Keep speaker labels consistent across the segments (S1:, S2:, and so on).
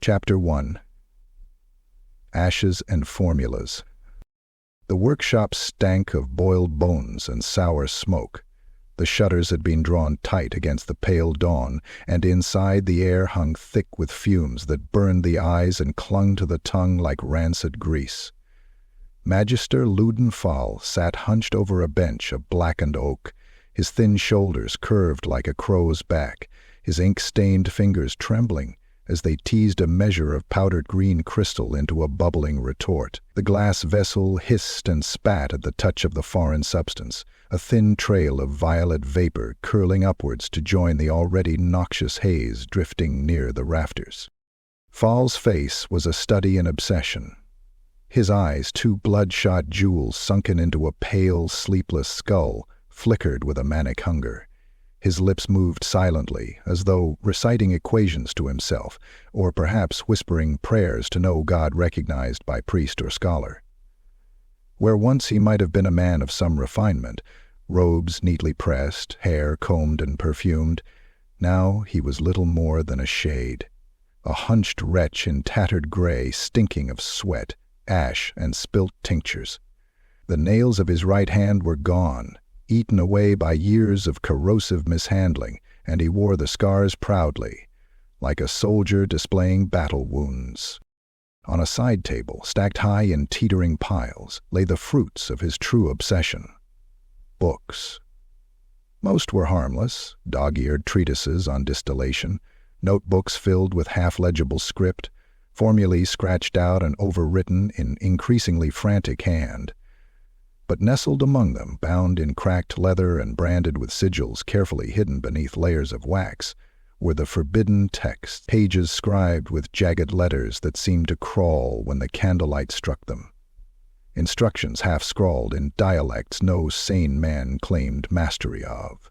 S1: Chapter 1. Ashes and Formulas. The workshop stank of boiled bones and sour smoke. The shutters had been drawn tight against the pale dawn, and inside the air hung thick with fumes that burned the eyes and clung to the tongue like rancid grease. Magister Luden Fahl sat hunched over a bench of blackened oak, his thin shoulders curved like a crow's back, his ink-stained fingers trembling as they teased a measure of powdered green crystal into a bubbling retort. The glass vessel hissed and spat at the touch of the foreign substance, a thin trail of violet vapor curling upwards to join the already noxious haze drifting near the rafters. Fahl's face was a study in obsession. His eyes, two bloodshot jewels sunken into a pale, sleepless skull, flickered with a manic hunger. His lips moved silently, as though reciting equations to himself, or perhaps whispering prayers to no god recognized by priest or scholar. Where once he might have been a man of some refinement, robes neatly pressed, hair combed and perfumed, now he was little more than a shade, a hunched wretch in tattered gray, stinking of sweat, ash, and spilt tinctures. The nails of his right hand were gone, eaten away by years of corrosive mishandling, and he wore the scars proudly, like a soldier displaying battle wounds. On a side table, stacked high in teetering piles, lay the fruits of his true obsession: books. Most were harmless, dog-eared treatises on distillation, notebooks filled with half-legible script, formulae scratched out and overwritten in increasingly frantic hand. But nestled among them, bound in cracked leather and branded with sigils carefully hidden beneath layers of wax, were the forbidden texts, pages scribed with jagged letters that seemed to crawl when the candlelight struck them. Instructions half-scrawled in dialects no sane man claimed mastery of.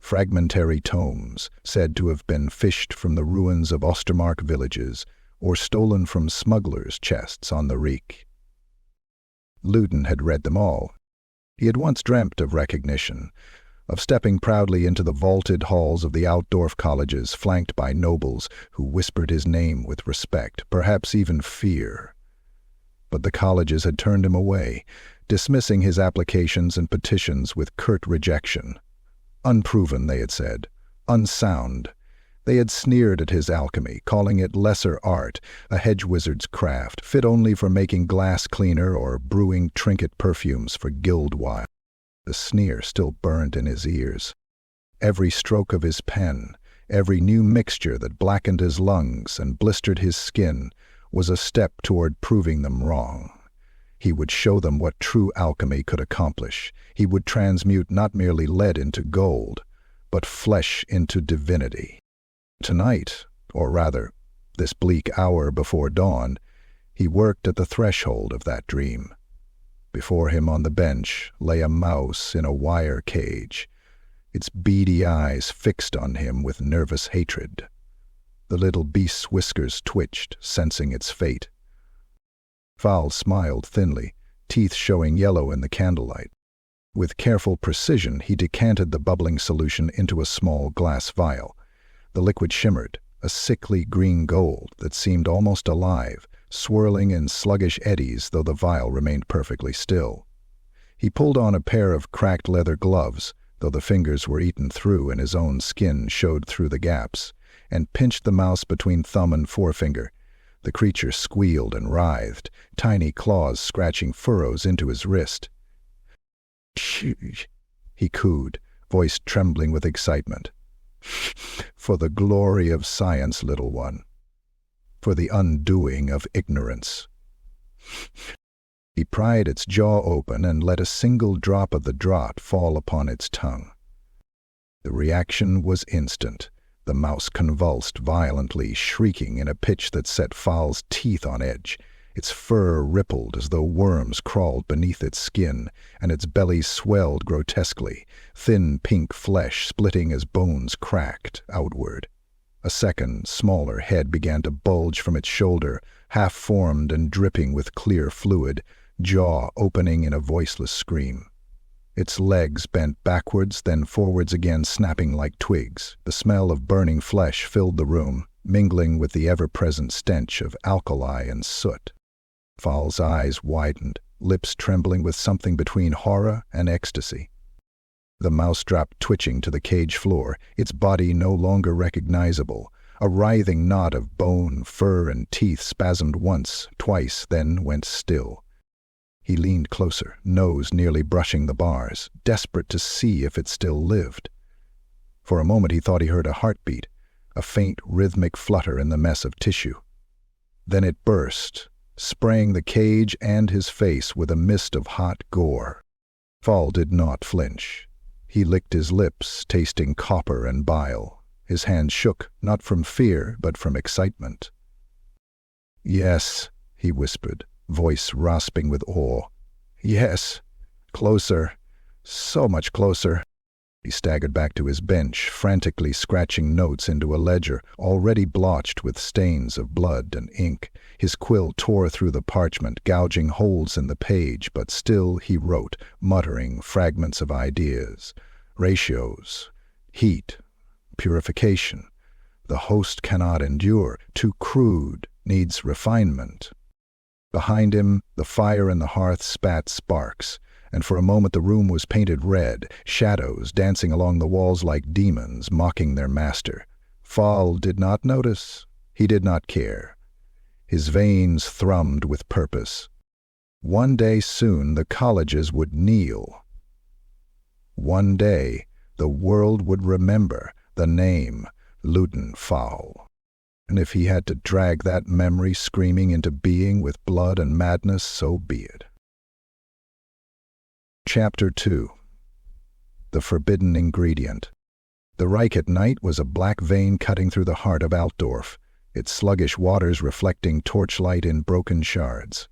S1: Fragmentary tomes, said to have been fished from the ruins of Ostermark villages or stolen from smugglers' chests on the Reik. Luden had read them all. He had once dreamt of recognition, of stepping proudly into the vaulted halls of the Altdorf colleges flanked by nobles who whispered his name with respect, perhaps even fear. But the colleges had turned him away, dismissing his applications and petitions with curt rejection. Unproven, they had said, unsound. They had sneered at his alchemy, calling it lesser art, a hedge wizard's craft, fit only for making glass cleaner or brewing trinket perfumes for guild wine. The sneer still burned in his ears. Every stroke of his pen, every new mixture that blackened his lungs and blistered his skin, was a step toward proving them wrong. He would show them what true alchemy could accomplish. He would transmute not merely lead into gold, but flesh into divinity. Tonight, or rather, this bleak hour before dawn, he worked at the threshold of that dream. Before him on the bench lay a mouse in a wire cage, its beady eyes fixed on him with nervous hatred. The little beast's whiskers twitched, sensing its fate. Fahl smiled thinly, teeth showing yellow in the candlelight. With careful precision, he decanted the bubbling solution into a small glass vial. The liquid shimmered, a sickly green gold that seemed almost alive, swirling in sluggish eddies though the vial remained perfectly still. He pulled on a pair of cracked leather gloves, though the fingers were eaten through and his own skin showed through the gaps, and pinched the mouse between thumb and forefinger. The creature squealed and writhed, tiny claws scratching furrows into his wrist. "Shh," he cooed, voice trembling with excitement. "For the glory of science, little one. For the undoing of ignorance." He pried its jaw open and let a single drop of the draught fall upon its tongue. The reaction was instant. The mouse convulsed violently, shrieking in a pitch that set Fahl's teeth on edge. Its fur rippled as though worms crawled beneath its skin, and its belly swelled grotesquely, thin pink flesh splitting as bones cracked outward. A second, smaller head began to bulge from its shoulder, half-formed and dripping with clear fluid, jaw opening in a voiceless scream. Its legs bent backwards, then forwards again, snapping like twigs. The smell of burning flesh filled the room. mingling with the ever-present stench of alkali and soot. Fahl's eyes widened, lips trembling with something between horror and ecstasy. The mouse dropped twitching to the cage floor, its body no longer recognizable. A writhing knot of bone, fur, and teeth spasmed once, twice, then went still. He leaned closer, nose nearly brushing the bars, desperate to see if it still lived. For a moment he thought he heard a heartbeat, a faint rhythmic flutter in the mess of tissue. Then it burst, spraying the cage and his face with a mist of hot gore. Fahl did not flinch. He licked his lips, tasting copper and bile. His hands shook, not from fear, but from excitement. "Yes," he whispered, voice rasping with awe. "Yes. Closer. So much closer." He staggered back to his bench, frantically scratching notes into a ledger, already blotched with stains of blood and ink. His quill tore through the parchment, gouging holes in the page, but still he wrote, muttering fragments of ideas. Ratios, heat, purification. The host cannot endure, too crude, needs refinement. Behind him, the fire in the hearth spat sparks, and for a moment the room was painted red, shadows dancing along the walls like demons, mocking their master. Fahl did not notice. He did not care. His veins thrummed with purpose. One day soon the colleges would kneel. One day the world would remember the name Luden Fahl. And if he had to drag that memory screaming into being with blood and madness, so be it. Chapter 2. The Forbidden Ingredient. The Reik at night was a black vein cutting through the heart of Altdorf, its sluggish waters reflecting torchlight in broken shards.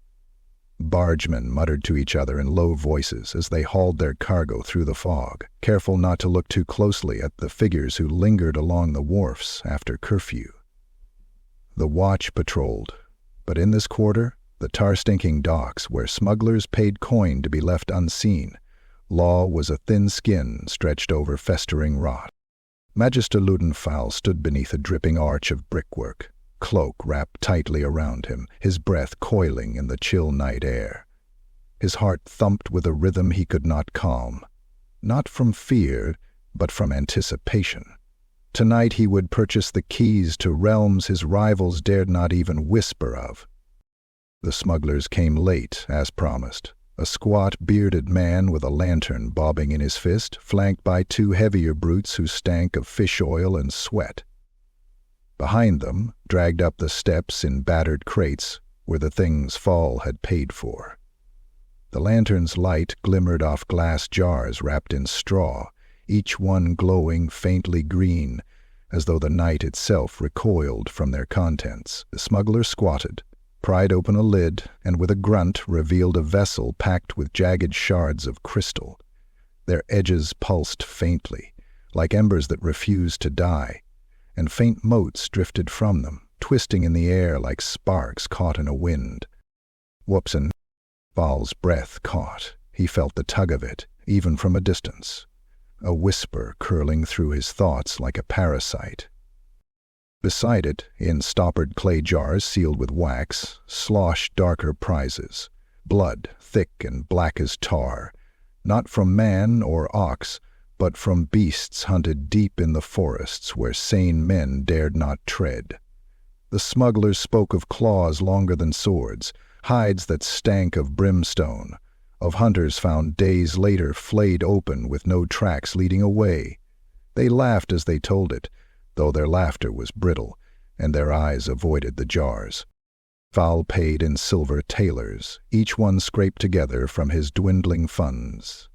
S1: Bargemen muttered to each other in low voices as they hauled their cargo through the fog, careful not to look too closely at the figures who lingered along the wharfs after curfew. The watch patrolled, but in this quarter, the tar-stinking docks where smugglers paid coin to be left unseen, law was a thin skin stretched over festering rot. Magister Luden Fahl stood beneath a dripping arch of brickwork, cloak wrapped tightly around him, his breath coiling in the chill night air. His heart thumped with a rhythm he could not calm, not from fear, but from anticipation. Tonight he would purchase the keys to realms his rivals dared not even whisper of. The smugglers came late, as promised. A squat, bearded man with a lantern bobbing in his fist, flanked by two heavier brutes who stank of fish oil and sweat. Behind them, dragged up the steps in battered crates, were the things Fahl had paid for. The lantern's light glimmered off glass jars wrapped in straw, each one glowing faintly green, as though the night itself recoiled from their contents. The smuggler squatted, pried open a lid, and with a grunt revealed a vessel packed with jagged shards of crystal. Their edges pulsed faintly, like embers that refused to die, and faint motes drifted from them, twisting in the air like sparks caught in a wind. Whoopsin! Fahl's breath caught. He felt the tug of it, even from a distance, a whisper curling through his thoughts like a parasite. Beside it, in stoppered clay jars sealed with wax, sloshed darker prizes, blood thick and black as tar, not from man or ox, but from beasts hunted deep in the forests where sane men dared not tread. The smugglers spoke of claws longer than swords, hides that stank of brimstone, of hunters found days later flayed open with no tracks leading away. They laughed as they told it, though their laughter was brittle, and their eyes avoided the jars. Fahl paid in silver thalers, each one scraped together from his dwindling funds.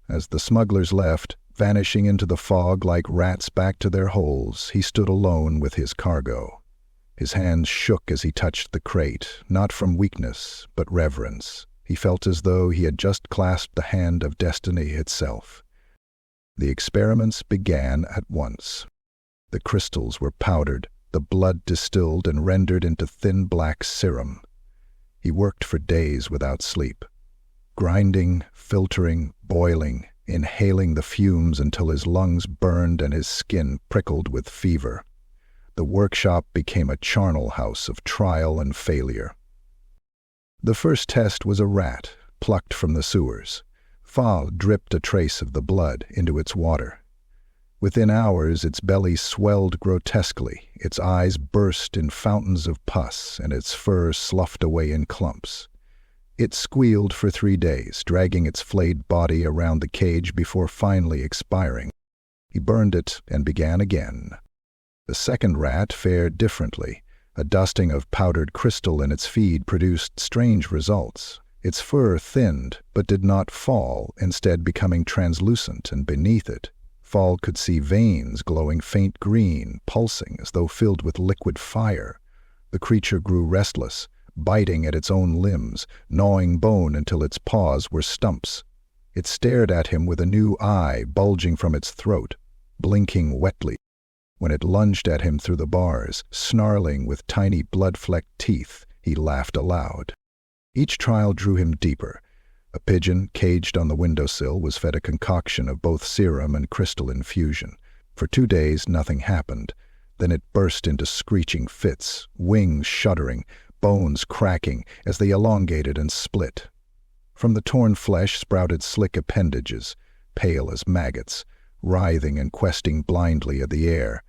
S1: As the smugglers left, vanishing into the fog like rats back to their holes, he stood alone with his cargo. His hands shook as he touched the crate, not from weakness, but reverence. He felt as though he had just clasped the hand of destiny itself. The experiments began at once. The crystals were powdered, the blood distilled and rendered into thin black serum. He worked for days without sleep, grinding, filtering, boiling, inhaling the fumes until his lungs burned and his skin prickled with fever. The workshop became a charnel house of trial and failure. The first test was a rat, plucked from the sewers. Fahl dripped a trace of the blood into its water. Within hours its belly swelled grotesquely, its eyes burst in fountains of pus, and its fur sloughed away in clumps. It squealed for 3 days, dragging its flayed body around the cage before finally expiring. He burned it and began again. The second rat fared differently. A dusting of powdered crystal in its feed produced strange results. Its fur thinned, but did not fall, instead becoming translucent, and beneath it, Fahl could see veins glowing faint green, pulsing as though filled with liquid fire. The creature grew restless, biting at its own limbs, gnawing bone until its paws were stumps. It stared at him with a new eye bulging from its throat, blinking wetly. When it lunged at him through the bars, snarling with tiny blood-flecked teeth, he laughed aloud. Each trial drew him deeper. A pigeon, caged on the windowsill, was fed a concoction of both serum and crystal infusion. For 2 days nothing happened. Then it burst into screeching fits, wings shuddering, bones cracking as they elongated and split. From the torn flesh sprouted slick appendages, pale as maggots, writhing and questing blindly at the air.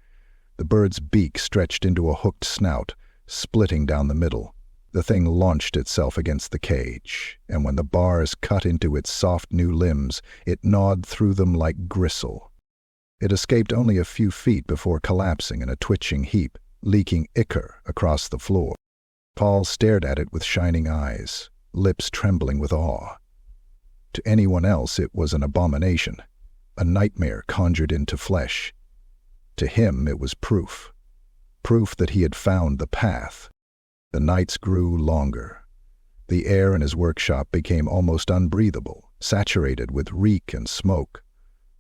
S1: The bird's beak stretched into a hooked snout, splitting down the middle. The thing launched itself against the cage, and when the bars cut into its soft new limbs, it gnawed through them like gristle. It escaped only a few feet before collapsing in a twitching heap, leaking ichor across the floor. Paul stared at it with shining eyes, lips trembling with awe. To anyone else it was an abomination, a nightmare conjured into flesh. To him it was proof that he had found the path. The nights grew longer. The air in his workshop became almost unbreathable, saturated with reek and smoke.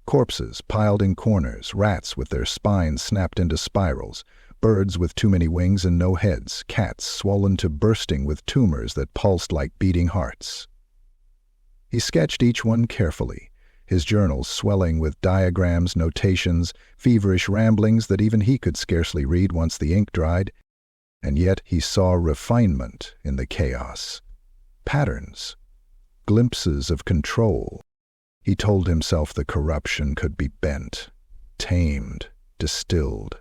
S1: Corpses piled in corners, rats with their spines snapped into spirals, birds with too many wings and no heads, cats swollen to bursting with tumors that pulsed like beating hearts. He sketched each one carefully, his journals swelling with diagrams, notations, feverish ramblings that even he could scarcely read once the ink dried. And yet he saw refinement in the chaos. Patterns. Glimpses of control. He told himself the corruption could be bent, tamed, distilled.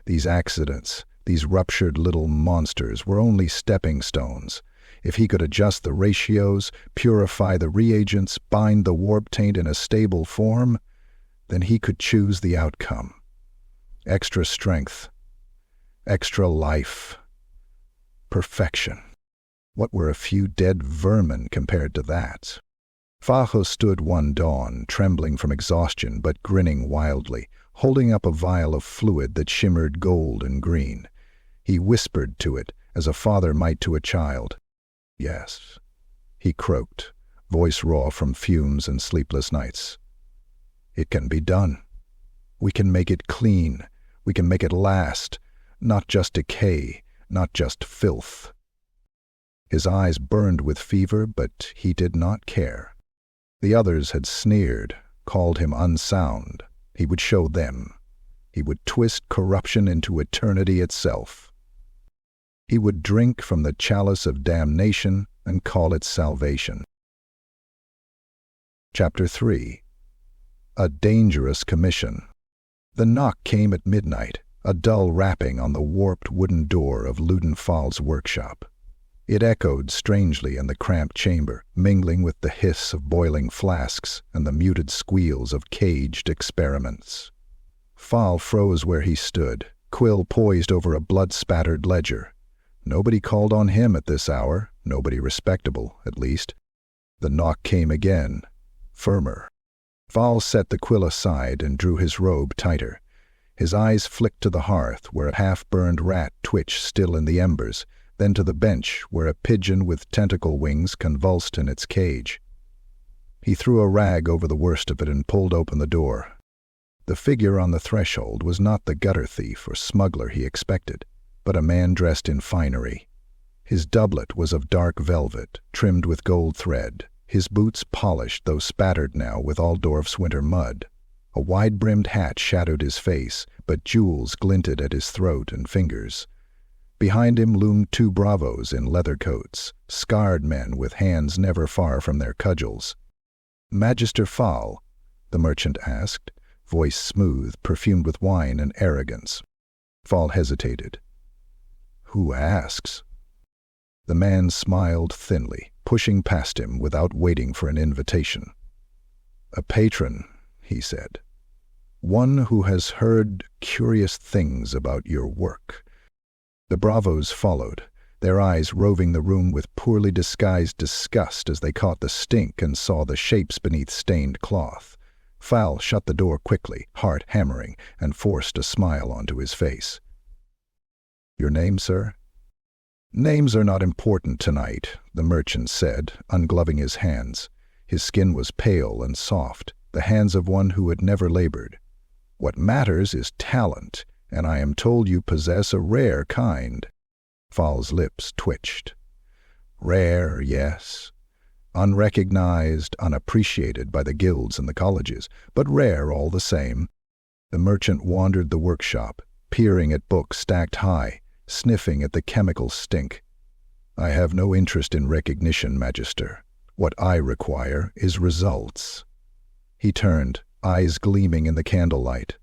S1: These accidents, these ruptured little monsters, were only stepping stones. If he could adjust the ratios, purify the reagents, bind the warp-taint in a stable form, then he could choose the outcome. Extra strength. Extra life. Perfection. What were a few dead vermin compared to that? Fahl stood one dawn, trembling from exhaustion but grinning wildly, holding up a vial of fluid that shimmered gold and green. He whispered to it, as a father might to a child. "Yes," he croaked, voice raw from fumes and sleepless nights. "It can be done. We can make it clean. We can make it last. Not just decay, not just filth." His eyes burned with fever, but he did not care. The others had sneered, called him unsound. He would show them. He would twist corruption into eternity itself. He would drink from the chalice of damnation and call it salvation. Chapter 3. A Dangerous Commission. The knock came at midnight, a dull rapping on the warped wooden door of Luden Fahl's workshop. It echoed strangely in the cramped chamber, mingling with the hiss of boiling flasks and the muted squeals of caged experiments. Fahl froze where he stood, quill poised over a blood-spattered ledger. Nobody called on him at this hour, nobody respectable, at least. The knock came again, firmer. Fahl set the quill aside and drew his robe tighter. His eyes flicked to the hearth, where a half-burned rat twitched still in the embers, then to the bench, where a pigeon with tentacle wings convulsed in its cage. He threw a rag over the worst of it and pulled open the door. The figure on the threshold was not the gutter thief or smuggler he expected, but a man dressed in finery. His doublet was of dark velvet, trimmed with gold thread, his boots polished though spattered now with Altdorf's winter mud. A wide-brimmed hat shadowed his face, but jewels glinted at his throat and fingers. Behind him loomed two bravos in leather coats, scarred men with hands never far from their cudgels. "Magister Fahl?" the merchant asked, voice smooth, perfumed with wine and arrogance. Fahl hesitated. "Who asks?" The man smiled thinly, pushing past him without waiting for an invitation. "A patron," he said. "One who has heard curious things about your work." The bravos followed, their eyes roving the room with poorly disguised disgust as they caught the stink and saw the shapes beneath stained cloth. Fahl shut the door quickly, heart hammering, and forced a smile onto his face. "Your name, sir?" "Names are not important tonight," the merchant said, ungloving his hands. His skin was pale and soft, the hands of one who had never labored. "What matters is talent, and I am told you possess a rare kind." Fahl's lips twitched. "Rare, yes. Unrecognized, unappreciated by the guilds and the colleges, but rare all the same." The merchant wandered the workshop, peering at books stacked high, sniffing at the chemical stink. "I have no interest in recognition, Magister. What I require is results." He turned, eyes gleaming in the candlelight.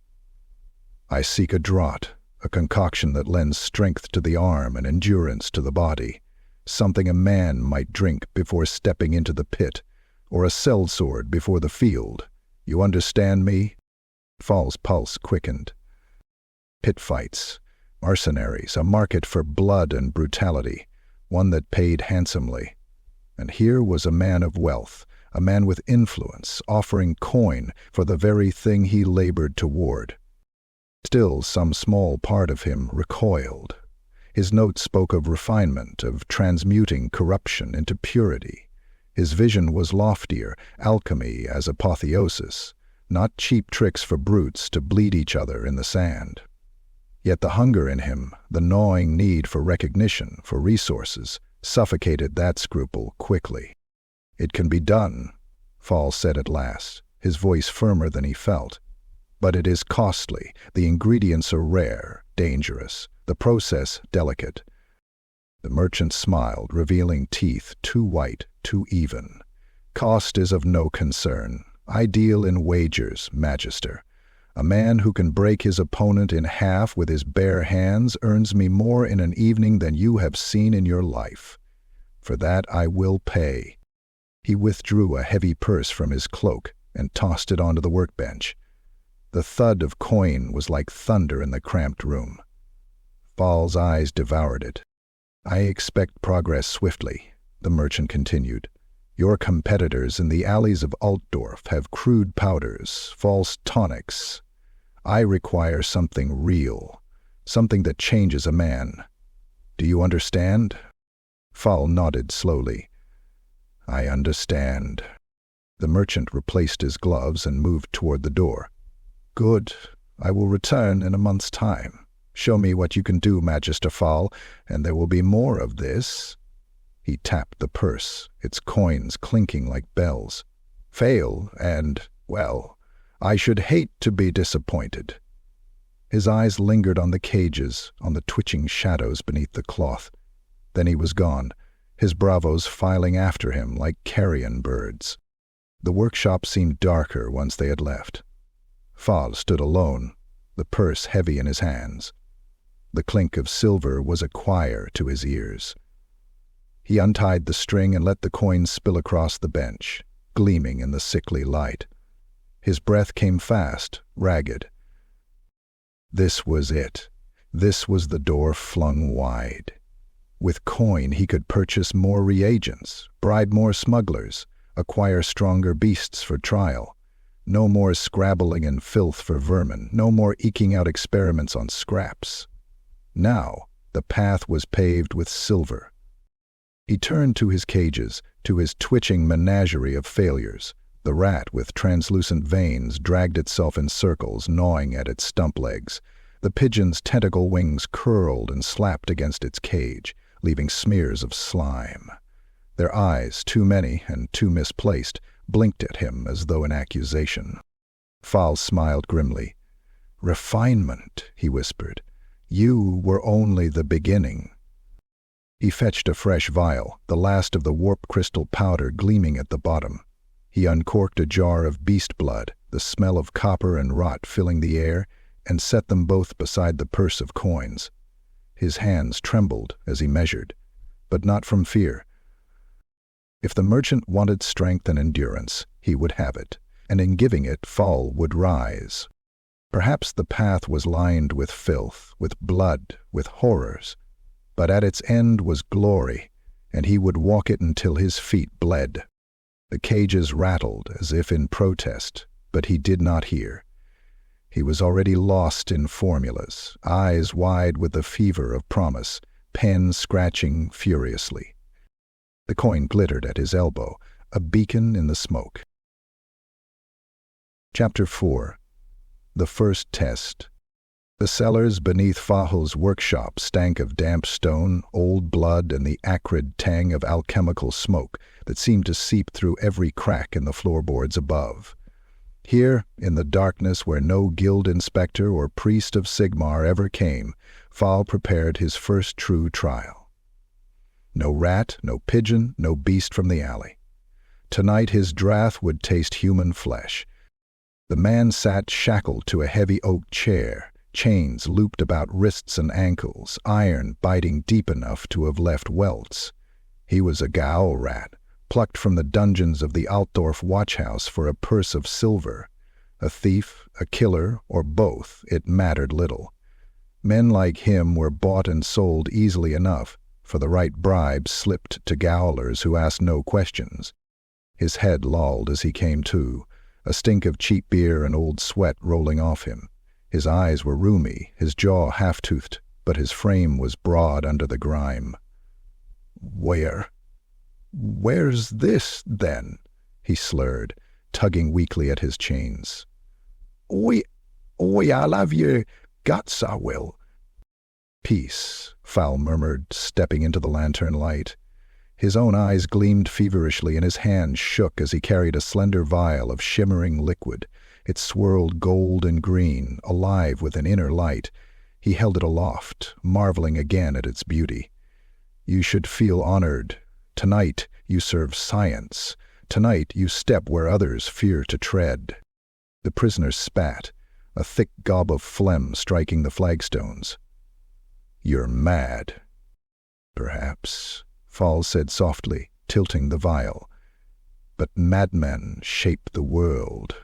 S1: "I seek a draught, a concoction that lends strength to the arm and endurance to the body, something a man might drink before stepping into the pit, or a sellsword before the field. You understand me?" Fahl's pulse quickened. Pit fights, mercenaries, a market for blood and brutality, one that paid handsomely. And here was a man of wealth, a man with influence, offering coin for the very thing he labored toward. Still, some small part of him recoiled. His notes spoke of refinement, of transmuting corruption into purity. His vision was loftier, alchemy as apotheosis, not cheap tricks for brutes to bleed each other in the sand. Yet the hunger in him, the gnawing need for recognition, for resources, suffocated that scruple quickly. "It can be done," Fahl said at last, his voice firmer than he felt. "But it is costly. The ingredients are rare, dangerous, the process delicate." The merchant smiled, revealing teeth too white, too even. "Cost is of no concern. I deal in wagers, Magister. A man who can break his opponent in half with his bare hands earns me more in an evening than you have seen in your life. For that I will pay." He withdrew a heavy purse from his cloak and tossed it onto the workbench. The thud of coin was like thunder in the cramped room. Fahl's eyes devoured it. "I expect progress swiftly," the merchant continued. "Your competitors in the alleys of Altdorf have crude powders, false tonics. I require something real, something that changes a man. Do you understand?" Fahl nodded slowly. "I understand." The merchant replaced his gloves and moved toward the door. "Good. I will return in a month's time. Show me what you can do, Magister Fahl, and there will be more of this." He tapped the purse, its coins clinking like bells. "Fail, and, well, I should hate to be disappointed." His eyes lingered on the cages, on the twitching shadows beneath the cloth. Then he was gone, his bravos filing after him like carrion birds. The workshop seemed darker once they had left. Fahl stood alone, the purse heavy in his hands. The clink of silver was a choir to his ears. He untied the string and let the coins spill across the bench, gleaming in the sickly light. His breath came fast, ragged. This was it. This was the door flung wide. With coin he could purchase more reagents, bribe more smugglers, acquire stronger beasts for trial. No more scrabbling and filth for vermin, no more eking out experiments on scraps. Now the path was paved with silver. He turned to his cages, to his twitching menagerie of failures. The rat with translucent veins dragged itself in circles, gnawing at its stump legs. The pigeon's tentacle wings curled and slapped against its cage, leaving smears of slime. Their eyes, too many and too misplaced, blinked at him as though in accusation. Fahl smiled grimly. "Refinement," he whispered. "You were only the beginning." He fetched a fresh vial, the last of the warp crystal powder gleaming at the bottom. He uncorked a jar of beast blood, the smell of copper and rot filling the air, and set them both beside the purse of coins. His hands trembled as he measured, but not from fear. If the merchant wanted strength and endurance, he would have it, and in giving it, Fahl would rise. Perhaps the path was lined with filth, with blood, with horrors, but at its end was glory, and he would walk it until his feet bled. The cages rattled as if in protest, but he did not hear. He was already lost in formulas, eyes wide with the fever of promise, pen scratching furiously. The coin glittered at his elbow, a beacon in the smoke. Chapter 4. The First Test. The cellars beneath Fahl's workshop stank of damp stone, old blood, and the acrid tang of alchemical smoke that seemed to seep through every crack in the floorboards above. Here, in the darkness where no guild inspector or priest of Sigmar ever came, Fahl prepared his first true trial. No rat, no pigeon, no beast from the alley. Tonight his draught would taste human flesh. The man sat shackled to a heavy oak chair, chains looped about wrists and ankles, iron biting deep enough to have left welts. He was a gaol rat, plucked from the dungeons of the Altdorf watchhouse for a purse of silver. A thief, a killer, or both, it mattered little. Men like him were bought and sold easily enough, for the right bribe slipped to gaolers who asked no questions. His head lolled as he came to, a stink of cheap beer and old sweat rolling off him. His eyes were rheumy, his jaw half-toothed, but his frame was broad under the grime. Where's this, then?" he slurred, tugging weakly at his chains. I'll have your guts, I will." "Peace," Fahl murmured, stepping into the lantern light. His own eyes gleamed feverishly, and his hands shook as he carried a slender vial of shimmering liquid. It swirled gold and green, alive with an inner light. He held it aloft, marveling again at its beauty. "You should feel honored. Tonight you serve science. Tonight you step where others fear to tread." The prisoner spat, a thick gob of phlegm striking the flagstones. "You're mad." "Perhaps," Fahl said softly, tilting the vial. "But madmen shape the world."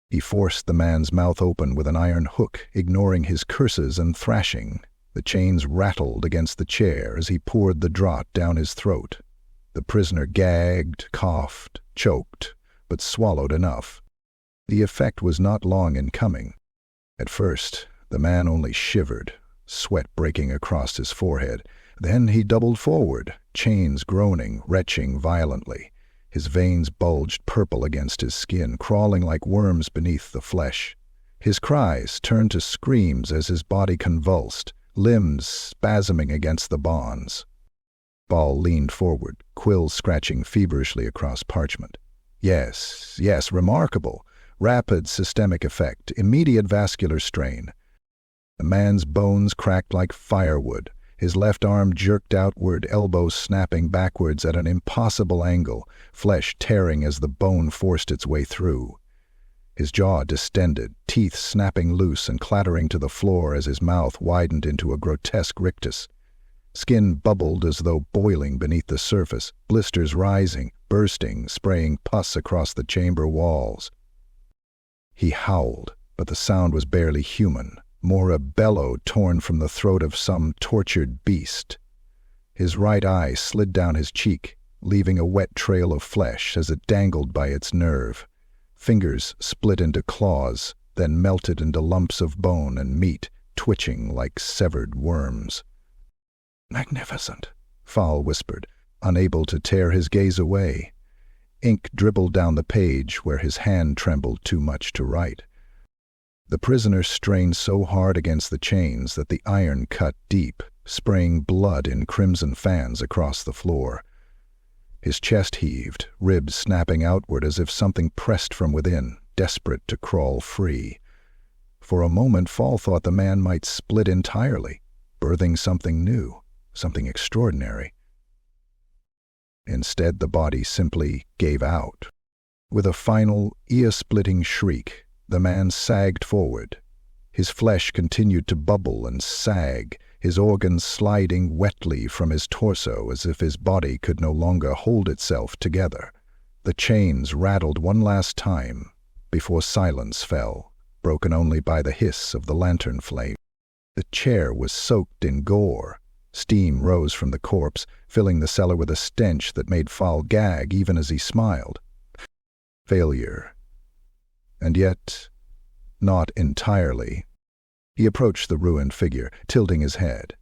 S1: He forced the man's mouth open with an iron hook, ignoring his curses and thrashing. The chains rattled against the chair as he poured the draught down his throat. The prisoner gagged, coughed, choked, but swallowed enough. The effect was not long in coming. At first, the man only shivered, sweat breaking across his forehead. Then he doubled forward, chains groaning, retching violently. His veins bulged purple against his skin, crawling like worms beneath the flesh. His cries turned to screams as his body convulsed, limbs spasming against the bonds. Fahl leaned forward, quills scratching feverishly across parchment. Yes, remarkable. Rapid systemic effect, immediate vascular strain. The man's bones cracked like firewood, his left arm jerked outward, elbows snapping backwards at an impossible angle, flesh tearing as the bone forced its way through. His jaw distended, teeth snapping loose and clattering to the floor as his mouth widened into a grotesque rictus. Skin bubbled as though boiling beneath the surface, blisters rising, bursting, spraying pus across the chamber walls. He howled, but the sound was barely human, more a bellow torn from the throat of some tortured beast. His right eye slid down his cheek, leaving a wet trail of flesh as it dangled by its nerve. Fingers split into claws, then melted into lumps of bone and meat, twitching like severed worms. "Magnificent," Fahl whispered, unable to tear his gaze away. Ink dribbled down the page where his hand trembled too much to write. The prisoner strained so hard against the chains that the iron cut deep, spraying blood in crimson fans across the floor. His chest heaved, ribs snapping outward as if something pressed from within, desperate to crawl free. For a moment, Fahl thought the man might split entirely, birthing something new, something extraordinary. Instead, the body simply gave out. With a final, ear-splitting shriek, the man sagged forward. His flesh continued to bubble and sag, his organs sliding wetly from his torso as if his body could no longer hold itself together. The chains rattled one last time before silence fell, broken only by the hiss of the lantern flame. The chair was soaked in gore. Steam rose from the corpse, filling the cellar with a stench that made Fahl gag even as he smiled. Failure. And yet, not entirely. He approached the ruined figure, tilting his head.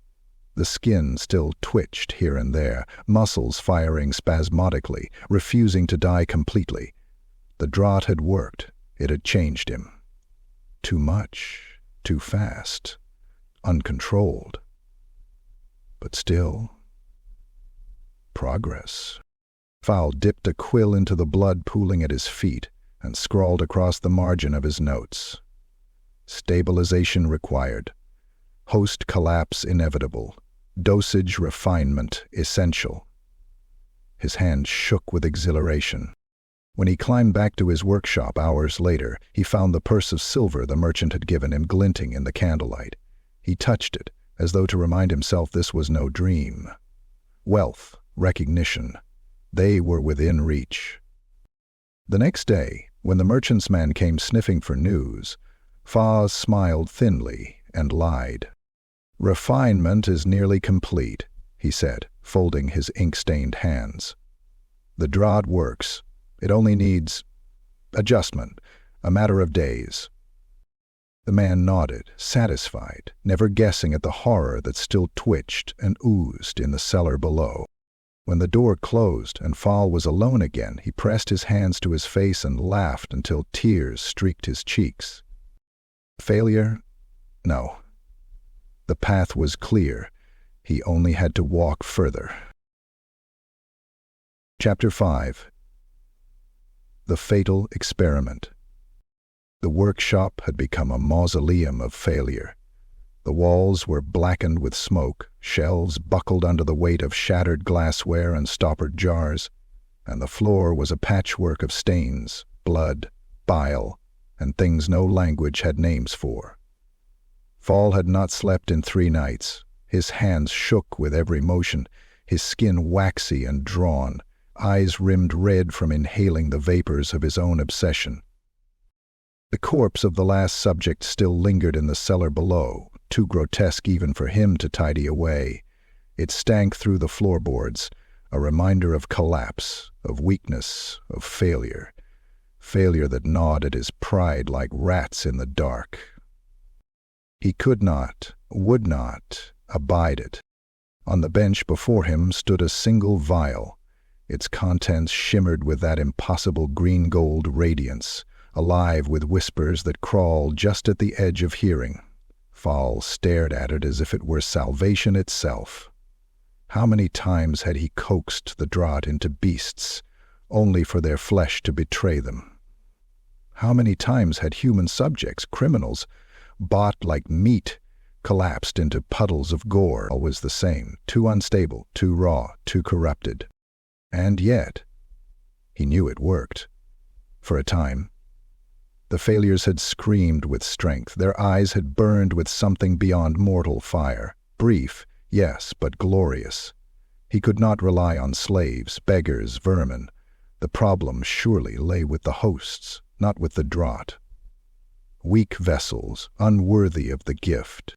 S1: The skin still twitched here and there, muscles firing spasmodically, refusing to die completely. The draught had worked. It had changed him. Too much, too fast, uncontrolled. But still, progress. Fahl dipped a quill into the blood pooling at his feet and scrawled across the margin of his notes. Stabilization required. Host collapse inevitable. Dosage refinement essential. His hand shook with exhilaration. When he climbed back to his workshop hours later, he found the purse of silver the merchant had given him glinting in the candlelight. He touched it, as though to remind himself this was no dream. Wealth, recognition, they were within reach. The next day, when the merchant's man came sniffing for news, Fahl smiled thinly and lied. "Refinement is nearly complete," he said, folding his ink-stained hands. "The draught works. It only needs adjustment, a matter of days." The man nodded, satisfied, never guessing at the horror that still twitched and oozed in the cellar below. When the door closed and Fahl was alone again, he pressed his hands to his face and laughed until tears streaked his cheeks. Failure? No. The path was clear. He only had to walk further. Chapter 5. The Fatal Experiment. The workshop had become a mausoleum of failure. The walls were blackened with smoke, shelves buckled under the weight of shattered glassware and stoppered jars, and the floor was a patchwork of stains, blood, bile, and things no language had names for. Fahl had not slept in 3 nights. His hands shook with every motion, his skin waxy and drawn, eyes rimmed red from inhaling the vapors of his own obsession. The corpse of the last subject still lingered in the cellar below, too grotesque even for him to tidy away. It stank through the floorboards, a reminder of collapse, of weakness, of failure. Failure that gnawed at his pride like rats in the dark. He could not, would not, abide it. On the bench before him stood a single vial. Its contents shimmered with that impossible green-gold radiance, alive with whispers that crawled just at the edge of hearing. Fahl stared at it as if it were salvation itself. How many times had he coaxed the draught into beasts, only for their flesh to betray them? How many times had human subjects, criminals, bought like meat, collapsed into puddles of gore, always the same, too unstable, too raw, too corrupted? And yet, he knew it worked. For a time. The failures had screamed with strength. Their eyes had burned with something beyond mortal fire. Brief, yes, but glorious. He could not rely on slaves, beggars, vermin. The problem surely lay with the hosts, not with the draught. Weak vessels, unworthy of the gift.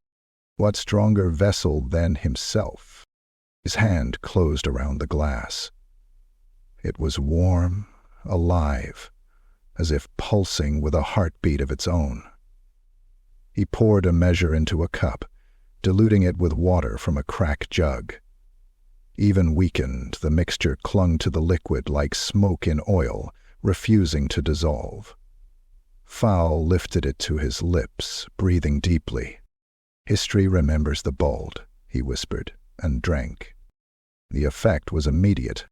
S1: What stronger vessel than himself? His hand closed around the glass. It was warm, alive, as if pulsing with a heartbeat of its own. He poured a measure into a cup, diluting it with water from a cracked jug. Even weakened, the mixture clung to the liquid like smoke in oil, refusing to dissolve. Fahl lifted it to his lips, breathing deeply. "History remembers the bold," he whispered, and drank. The effect was immediate.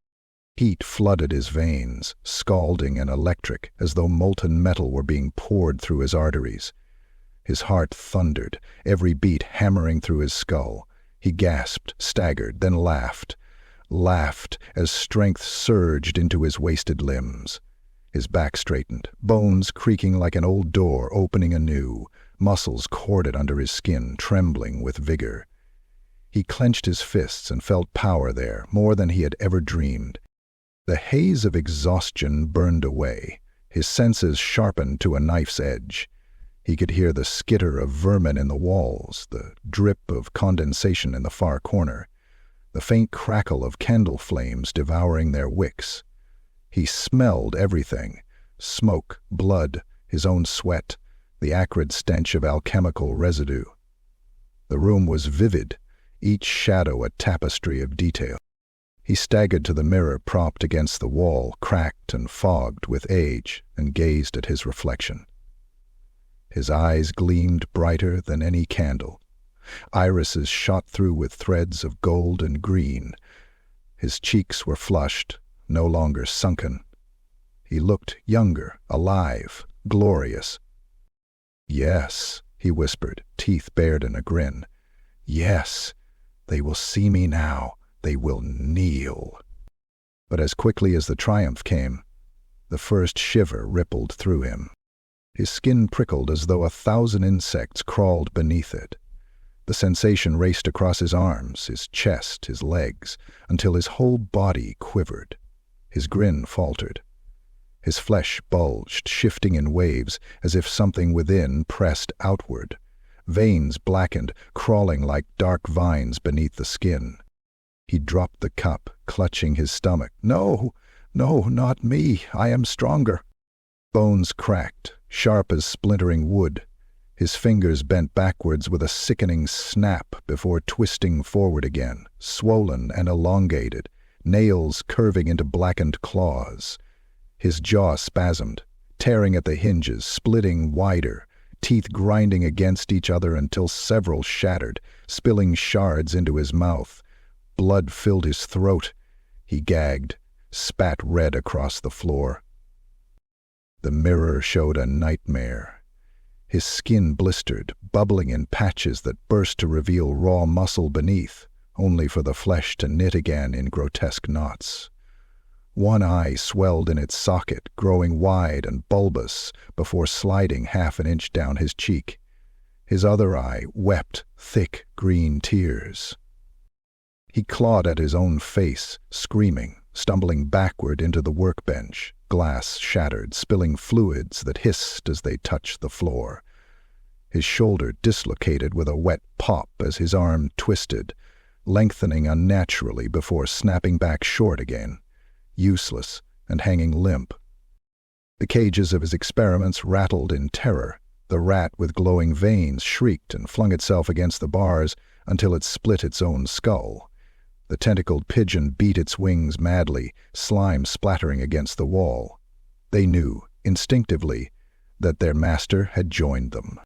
S1: Heat flooded his veins, scalding and electric, as though molten metal were being poured through his arteries. His heart thundered, every beat hammering through his skull. He gasped, staggered, then laughed as strength surged into his wasted limbs. His back straightened, bones creaking like an old door opening anew, muscles corded under his skin, trembling with vigor. He clenched his fists and felt power there, more than he had ever dreamed. The haze of exhaustion burned away, his senses sharpened to a knife's edge. He could hear the skitter of vermin in the walls, the drip of condensation in the far corner, the faint crackle of candle flames devouring their wicks. He smelled everything: smoke, blood, his own sweat, the acrid stench of alchemical residue. The room was vivid, each shadow a tapestry of detail. He staggered to the mirror propped against the wall, cracked and fogged with age, and gazed at his reflection. His eyes gleamed brighter than any candle. Irises shot through with threads of gold and green. His cheeks were flushed, no longer sunken. He looked younger, alive, glorious. "Yes," he whispered, teeth bared in a grin. "Yes, they will see me now. They will kneel." But as quickly as the triumph came, the first shiver rippled through him. His skin prickled as though 1,000 insects crawled beneath it. The sensation raced across his arms, his chest, his legs, until his whole body quivered. His grin faltered. His flesh bulged, shifting in waves, as if something within pressed outward. Veins blackened, crawling like dark vines beneath the skin. He dropped the cup, clutching his stomach. "No, no, not me. I am stronger." Bones cracked, sharp as splintering wood. His fingers bent backwards with a sickening snap before twisting forward again, swollen and elongated, nails curving into blackened claws. His jaw spasmed, tearing at the hinges, splitting wider, teeth grinding against each other until several shattered, spilling shards into his mouth. Blood filled his throat. He gagged, spat red across the floor. The mirror showed a nightmare. His skin blistered, bubbling in patches that burst to reveal raw muscle beneath, only for the flesh to knit again in grotesque knots. One eye swelled in its socket, growing wide and bulbous before sliding 1/2 inch down his cheek. His other eye wept thick green tears. He clawed at his own face, screaming, stumbling backward into the workbench, glass shattered, spilling fluids that hissed as they touched the floor. His shoulder dislocated with a wet pop as his arm twisted, lengthening unnaturally before snapping back short again, useless and hanging limp. The cages of his experiments rattled in terror. The rat with glowing veins shrieked and flung itself against the bars until it split its own skull. The tentacled pigeon beat its wings madly, slime splattering against the wall. They knew, instinctively, that their master had joined them.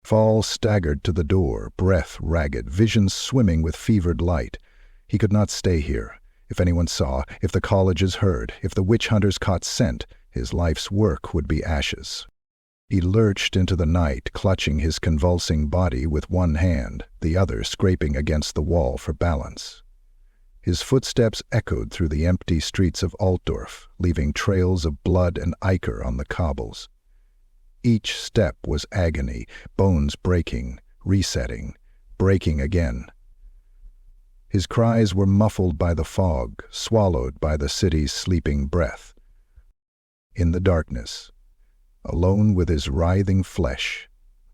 S1: Fahl staggered to the door, breath ragged, vision swimming with fevered light. He could not stay here. If anyone saw, if the colleges heard, if the witch hunters caught scent, his life's work would be ashes. He lurched into the night, clutching his convulsing body with one hand, the other scraping against the wall for balance. His footsteps echoed through the empty streets of Altdorf, leaving trails of blood and ichor on the cobbles. Each step was agony, bones breaking, resetting, breaking again. His cries were muffled by the fog, swallowed by the city's sleeping breath. In the darkness, alone with his writhing flesh,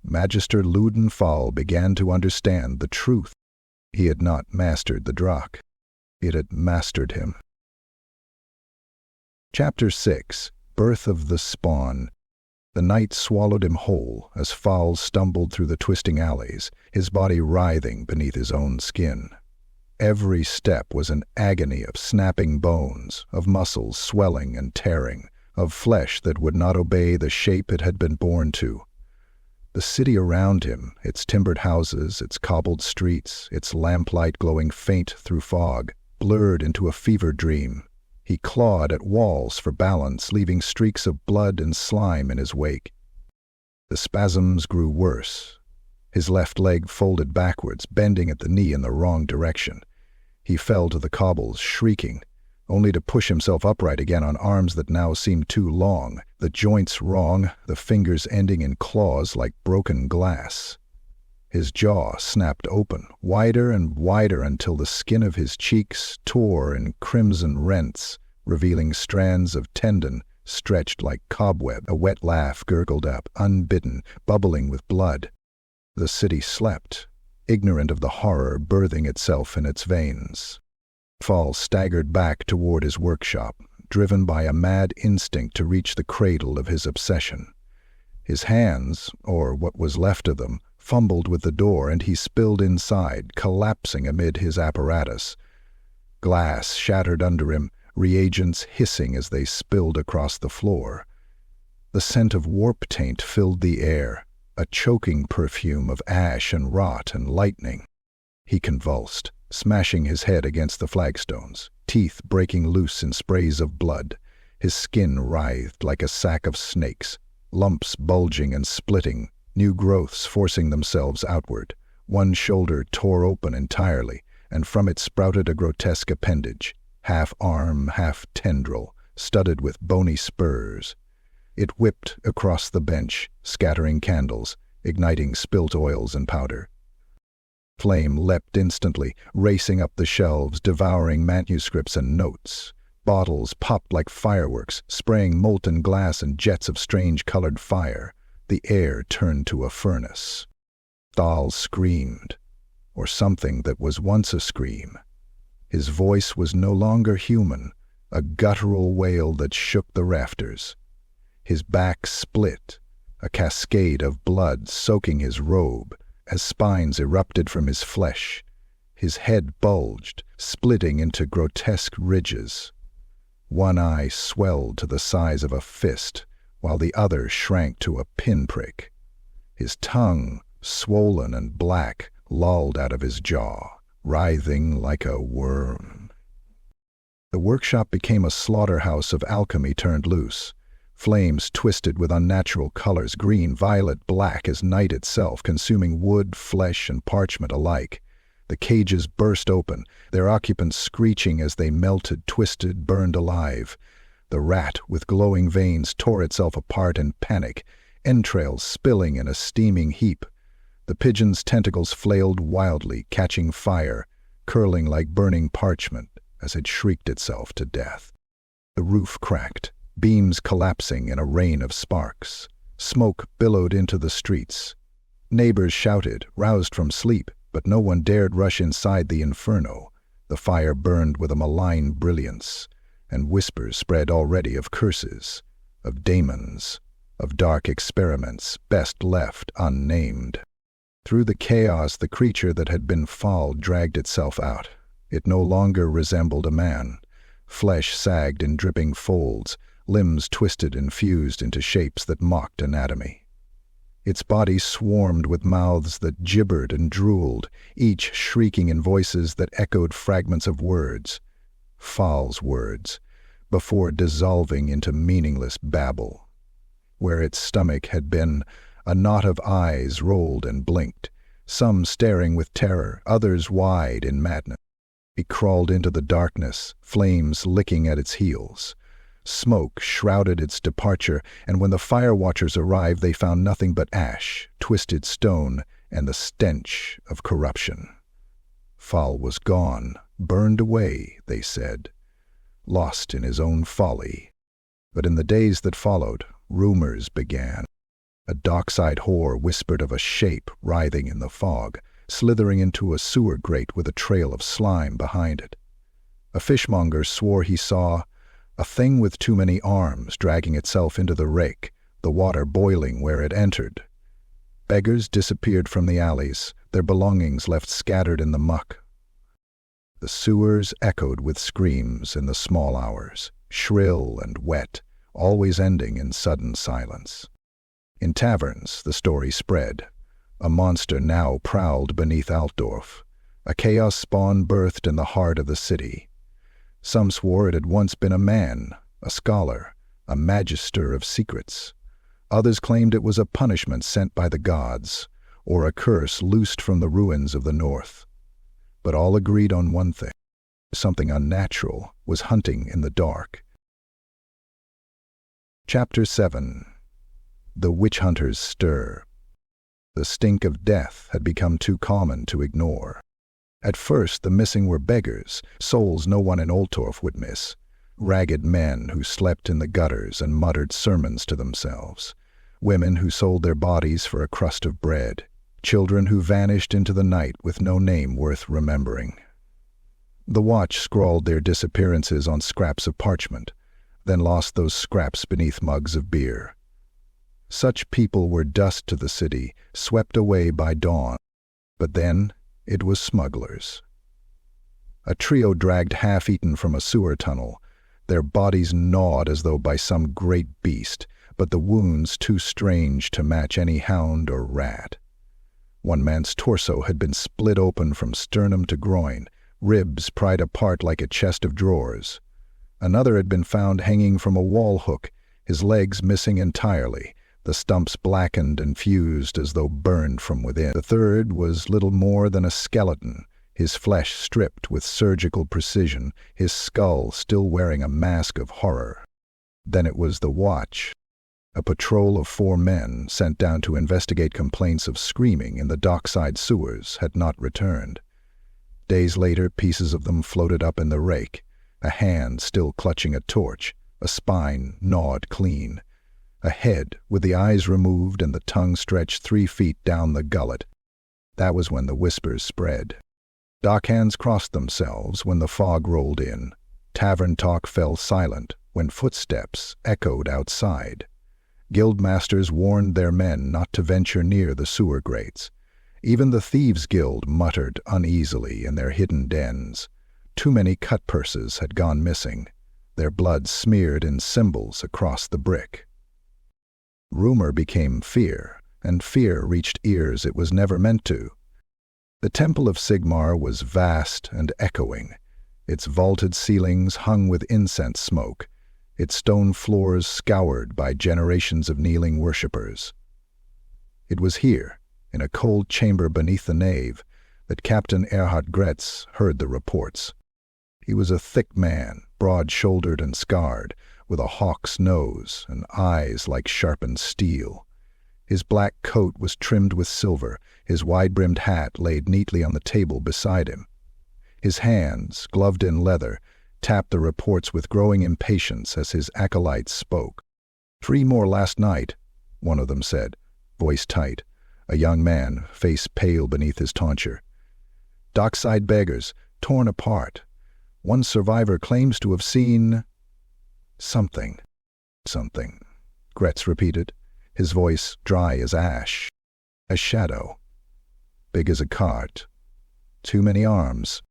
S1: Magister Luden Fahl began to understand the truth. He had not mastered the draught. It had mastered him. Chapter 6. Birth of the Spawn. The night swallowed him whole as Fahl stumbled through the twisting alleys, his body writhing beneath his own skin. Every step was an agony of snapping bones, of muscles swelling and tearing, of flesh that would not obey the shape it had been born to. The city around him, its timbered houses, its cobbled streets, its lamplight glowing faint through fog, blurred into a fever dream. He clawed at walls for balance, leaving streaks of blood and slime in his wake. The spasms grew worse. His left leg folded backwards, bending at the knee in the wrong direction. He fell to the cobbles, shrieking, only to push himself upright again on arms that now seemed too long, the joints wrong, the fingers ending in claws like broken glass. His jaw snapped open, wider and wider until the skin of his cheeks tore in crimson rents, revealing strands of tendon stretched like cobweb. A wet laugh gurgled up, unbidden, bubbling with blood. The city slept, ignorant of the horror birthing itself in its veins. Fahl staggered back toward his workshop, driven by a mad instinct to reach the cradle of his obsession. His hands, or what was left of them, fumbled with the door, and he spilled inside, collapsing amid his apparatus. Glass shattered under him, reagents hissing as they spilled across the floor. The scent of warp-taint filled the air, a choking perfume of ash and rot and lightning. He convulsed, smashing his head against the flagstones, teeth breaking loose in sprays of blood. His skin writhed like a sack of snakes, lumps bulging and splitting, new growths forcing themselves outward. One shoulder tore open entirely, and from it sprouted a grotesque appendage, half arm, half tendril, studded with bony spurs. It whipped across the bench, scattering candles, igniting spilt oils and powder. Flame leapt instantly, racing up the shelves, devouring manuscripts and notes. Bottles popped like fireworks, spraying molten glass and jets of strange-colored fire. The air turned to a furnace. Fahl screamed, or something that was once a scream. His voice was no longer human, a guttural wail that shook the rafters. His back split, a cascade of blood soaking his robe, as spines erupted from his flesh. His head bulged, splitting into grotesque ridges. One eye swelled to the size of a fist, while the other shrank to a pinprick. His tongue, swollen and black, lolled out of his jaw, writhing like a worm. The workshop became a slaughterhouse of alchemy turned loose. Flames twisted with unnatural colors, green, violet, black as night itself, consuming wood, flesh, and parchment alike. The cages burst open, their occupants screeching as they melted, twisted, burned alive. The rat, with glowing veins, tore itself apart in panic, entrails spilling in a steaming heap. The pigeon's tentacles flailed wildly, catching fire, curling like burning parchment as it shrieked itself to death. The roof cracked, beams collapsing in a rain of sparks. Smoke billowed into the streets. Neighbors shouted, roused from sleep, but no one dared rush inside the inferno. The fire burned with a malign brilliance, and whispers spread already of curses, of daemons, of dark experiments best left unnamed. Through the chaos, the creature that had been Fahl dragged itself out. It no longer resembled a man. Flesh sagged in dripping folds, limbs twisted and fused into shapes that mocked anatomy. Its body swarmed with mouths that gibbered and drooled, each shrieking in voices that echoed fragments of words, Fahl's words, before dissolving into meaningless babble. Where its stomach had been, a knot of eyes rolled and blinked, some staring with terror, others wide in madness. It crawled into the darkness, flames licking at its heels. Smoke shrouded its departure, and when the fire watchers arrived, they found nothing but ash, twisted stone, and the stench of corruption. Fahl was gone, burned away, they said, lost in his own folly. But in the days that followed, rumors began. A dockside whore whispered of a shape writhing in the fog, slithering into a sewer grate with a trail of slime behind it. A fishmonger swore he saw a thing with too many arms dragging itself into the Reik, the water boiling where it entered. Beggars disappeared from the alleys, their belongings left scattered in the muck. The sewers echoed with screams in the small hours, shrill and wet, always ending in sudden silence. In taverns, the story spread. A monster now prowled beneath Altdorf, a chaos spawn birthed in the heart of the city. Some swore it had once been a man, a scholar, a magister of secrets. Others claimed it was a punishment sent by the gods, or a curse loosed from the ruins of the north. But all agreed on one thing. Something unnatural was hunting in the dark. Chapter 7. The Witch Hunters Stir. The stink of death had become too common to ignore. At first, the missing were beggars, souls no one in Altdorf would miss. Ragged men who slept in the gutters and muttered sermons to themselves. Women who sold their bodies for a crust of bread. Children who vanished into the night with no name worth remembering. The watch scrawled their disappearances on scraps of parchment, then lost those scraps beneath mugs of beer. Such people were dust to the city, swept away by dawn. But then it was smugglers. A trio dragged half-eaten from a sewer tunnel, their bodies gnawed as though by some great beast, but the wounds too strange to match any hound or rat. One man's torso had been split open from sternum to groin, ribs pried apart like a chest of drawers. Another had been found hanging from a wall hook, his legs missing entirely, the stumps blackened and fused as though burned from within. The third was little more than a skeleton, his flesh stripped with surgical precision, his skull still wearing a mask of horror. Then it was the watch. A patrol of 4 men, sent down to investigate complaints of screaming in the dockside sewers, had not returned. Days later, pieces of them floated up in the Reik, a hand still clutching a torch, a spine gnawed clean, a head with the eyes removed and the tongue stretched 3 feet down the gullet. That was when the whispers spread. Dockhands crossed themselves when the fog rolled in. Tavern talk fell silent when footsteps echoed outside. Guildmasters warned their men not to venture near the sewer grates. Even the Thieves' Guild muttered uneasily in their hidden dens. Too many cut-purses had gone missing, their blood smeared in symbols across the brick. Rumor became fear, and fear reached ears it was never meant to. The Temple of Sigmar was vast and echoing, its vaulted ceilings hung with incense smoke, its stone floors scoured by generations of kneeling worshippers. It was here, in a cold chamber beneath the nave, that Captain Erhard Gretz heard the reports. He was a thick man, broad-shouldered and scarred, with a hawk's nose and eyes like sharpened steel. His black coat was trimmed with silver, his wide-brimmed hat laid neatly on the table beside him. His hands, gloved in leather, tapped the reports with growing impatience as his acolytes spoke. 3 more last night, one of them said, voice tight, a young man, face pale beneath his tonsure. Dockside beggars, torn apart. One survivor claims to have seen something. Something, Gretz repeated, his voice dry as ash. A shadow. Big as a cart. Too many arms.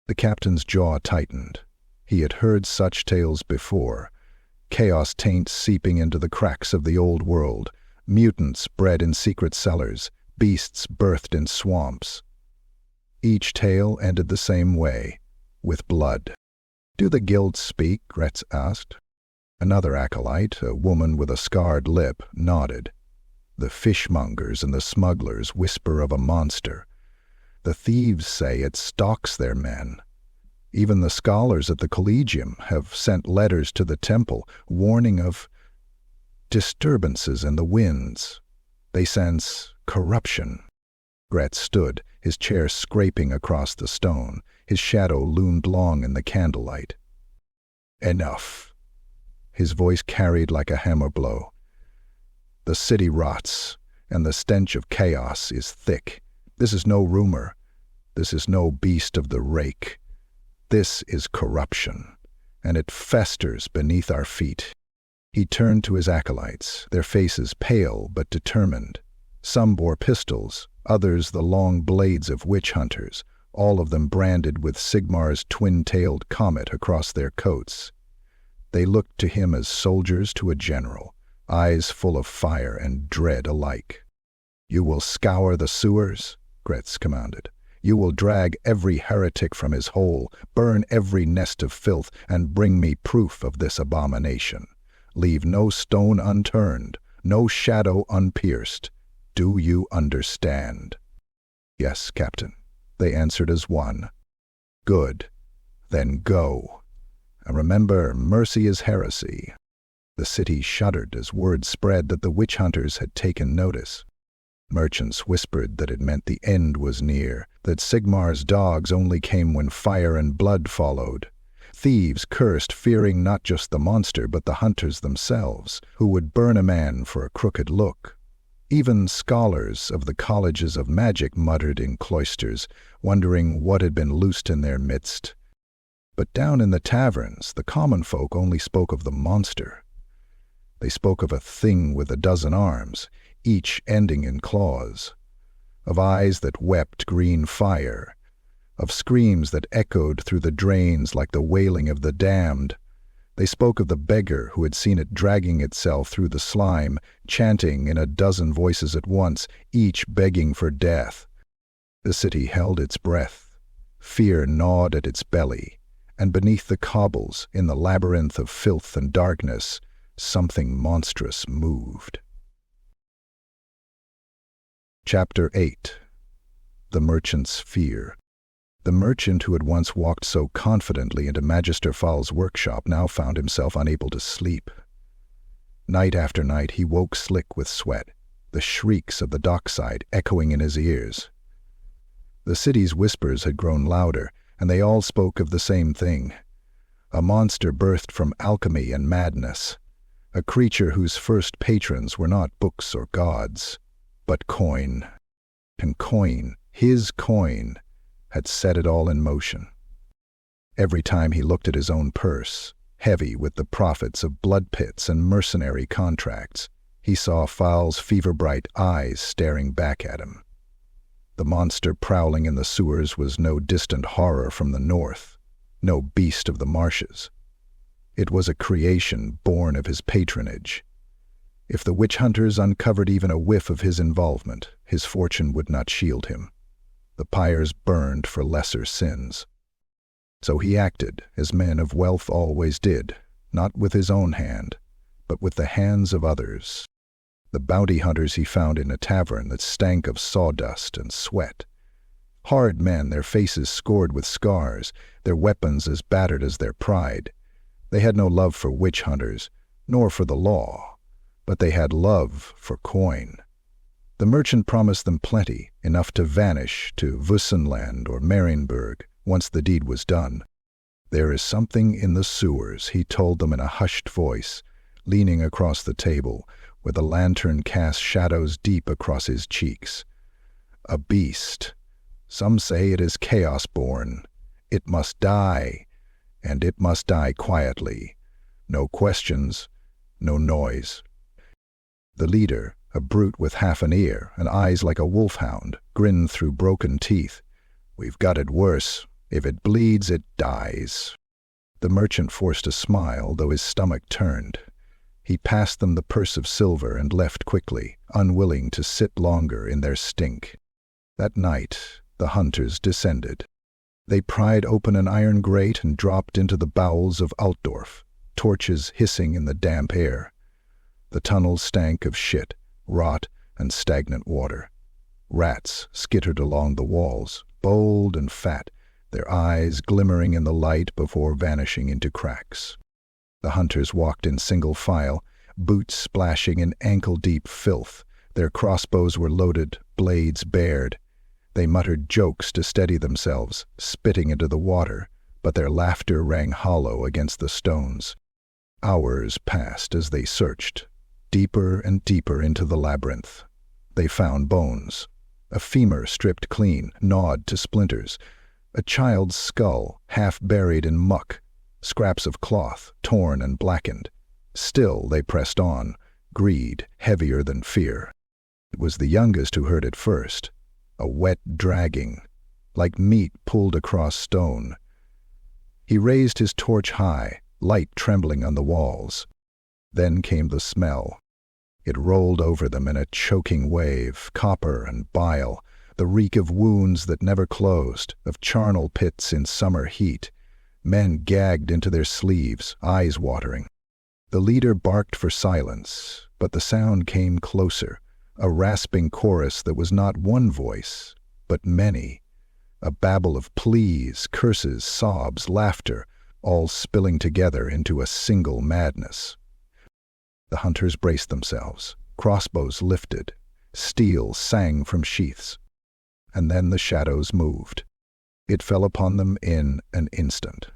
S1: The captain's jaw tightened. He had heard such tales before. Chaos taint seeping into the cracks of the old world. Mutants bred in secret cellars. Beasts birthed in swamps. Each tale ended the same way, with blood. Do the guilds speak? Gretz asked. Another acolyte, a woman with a scarred lip, nodded. The fishmongers and the smugglers whisper of a monster. The thieves say it stalks their men. Even the scholars at the Collegium have sent letters to the temple warning of disturbances in the winds. They sense corruption. Gretz stood, his chair scraping across the stone. His shadow loomed long in the candlelight. Enough. His voice carried like a hammer blow. The city rots, and the stench of chaos is thick. This is no rumor. This is no beast of the Reik. This is corruption, and it festers beneath our feet. He turned to his acolytes, their faces pale but determined. Some bore pistols, others the long blades of witch hunters, all of them branded with Sigmar's twin-tailed comet across their coats. They looked to him as soldiers to a general, eyes full of fire and dread alike. "You will scour the sewers," Gretz commanded. "You will drag every heretic from his hole, burn every nest of filth, and bring me proof of this abomination. Leave no stone unturned, no shadow unpierced. Do you understand?" "Yes, Captain," they answered as one. "Good. Then go. And remember, mercy is heresy." The city shuddered as word spread that the witch hunters had taken notice. Merchants whispered that it meant the end was near, that Sigmar's dogs only came when fire and blood followed. Thieves cursed, fearing not just the monster but the hunters themselves, who would burn a man for a crooked look. Even scholars of the colleges of magic muttered in cloisters, wondering what had been loosed in their midst. But down in the taverns, the common folk only spoke of the monster. They spoke of a thing with 12 arms, each ending in claws, of eyes that wept green fire, of screams that echoed through the drains like the wailing of the damned. They spoke of the beggar who had seen it dragging itself through the slime, chanting in 12 voices at once, each begging for death. The city held its breath. Fear gnawed at its belly, and beneath the cobbles, in the labyrinth of filth and darkness, something monstrous moved. Chapter 8. The Merchant's Fear. The merchant who had once walked so confidently into Magister Fahl's workshop now found himself unable to sleep. Night after night he woke slick with sweat, the shrieks of the dockside echoing in his ears. The city's whispers had grown louder, and they all spoke of the same thing. A monster birthed from alchemy and madness, a creature whose first patrons were not books or gods, but coin. And coin, his coin, had set it all in motion. Every time he looked at his own purse, heavy with the profits of blood pits and mercenary contracts, he saw Fahl's fever-bright eyes staring back at him. The monster prowling in the sewers was no distant horror from the north, no beast of the marshes. It was a creation born of his patronage. If the witch hunters uncovered even a whiff of his involvement, his fortune would not shield him. The pyres burned for lesser sins. So he acted, as men of wealth always did, not with his own hand, but with the hands of others. The bounty hunters he found in a tavern that stank of sawdust and sweat. Hard men, their faces scored with scars, their weapons as battered as their pride. They had no love for witch hunters, nor for the law, but they had love for coin. The merchant promised them plenty, enough to vanish to Vussenland or Marienburg once the deed was done. "There is something in the sewers," he told them in a hushed voice, leaning across the table, where the lantern cast shadows deep across his cheeks. "A beast. Some say it is chaos-born. It must die, and it must die quietly. No questions, no noise." The leader, a brute with half an ear and eyes like a wolfhound, grinned through broken teeth. "We've got it worse. If it bleeds, it dies." The merchant forced a smile, though his stomach turned. He passed them the purse of silver and left quickly, unwilling to sit longer in their stink. That night, the hunters descended. They pried open an iron grate and dropped into the bowels of Altdorf, torches hissing in the damp air. The tunnels stank of shit, rot, and stagnant water. Rats skittered along the walls, bold and fat, their eyes glimmering in the light before vanishing into cracks. The hunters walked in single file, boots splashing in ankle-deep filth. Their crossbows were loaded, blades bared. They muttered jokes to steady themselves, spitting into the water, but their laughter rang hollow against the stones. Hours passed as they searched, deeper and deeper into the labyrinth. They found bones. A femur stripped clean, gnawed to splinters. A child's skull, half buried in muck. Scraps of cloth, torn and blackened. Still they pressed on, greed heavier than fear. It was the youngest who heard it first. A wet dragging, like meat pulled across stone. He raised his torch high, light trembling on the walls. Then came the smell. It rolled over them in a choking wave, copper and bile, the reek of wounds that never closed, of charnel pits in summer heat. Men gagged into their sleeves, eyes watering. The leader barked for silence, but the sound came closer, a rasping chorus that was not one voice, but many. A babble of pleas, curses, sobs, laughter, all spilling together into a single madness. The hunters braced themselves, crossbows lifted, steel sang from sheaths. And then the shadows moved. It fell upon them in an instant.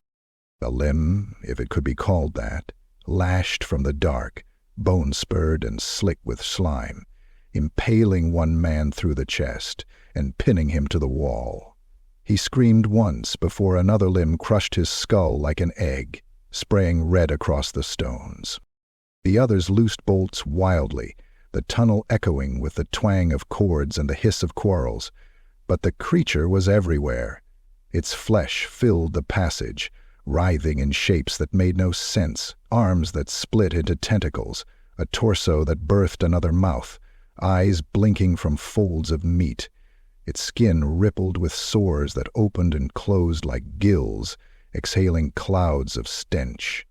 S1: A limb, if it could be called that, lashed from the dark, bone-spurred and slick with slime, impaling one man through the chest and pinning him to the wall. He screamed once before another limb crushed his skull like an egg, spraying red across the stones. The others loosed bolts wildly, the tunnel echoing with the twang of cords and the hiss of quarrels. But the creature was everywhere. Its flesh filled the passage, writhing in shapes that made no sense, arms that split into tentacles, a torso that birthed another mouth, eyes blinking from folds of meat. Its skin rippled with sores that opened and closed like gills, exhaling clouds of stench.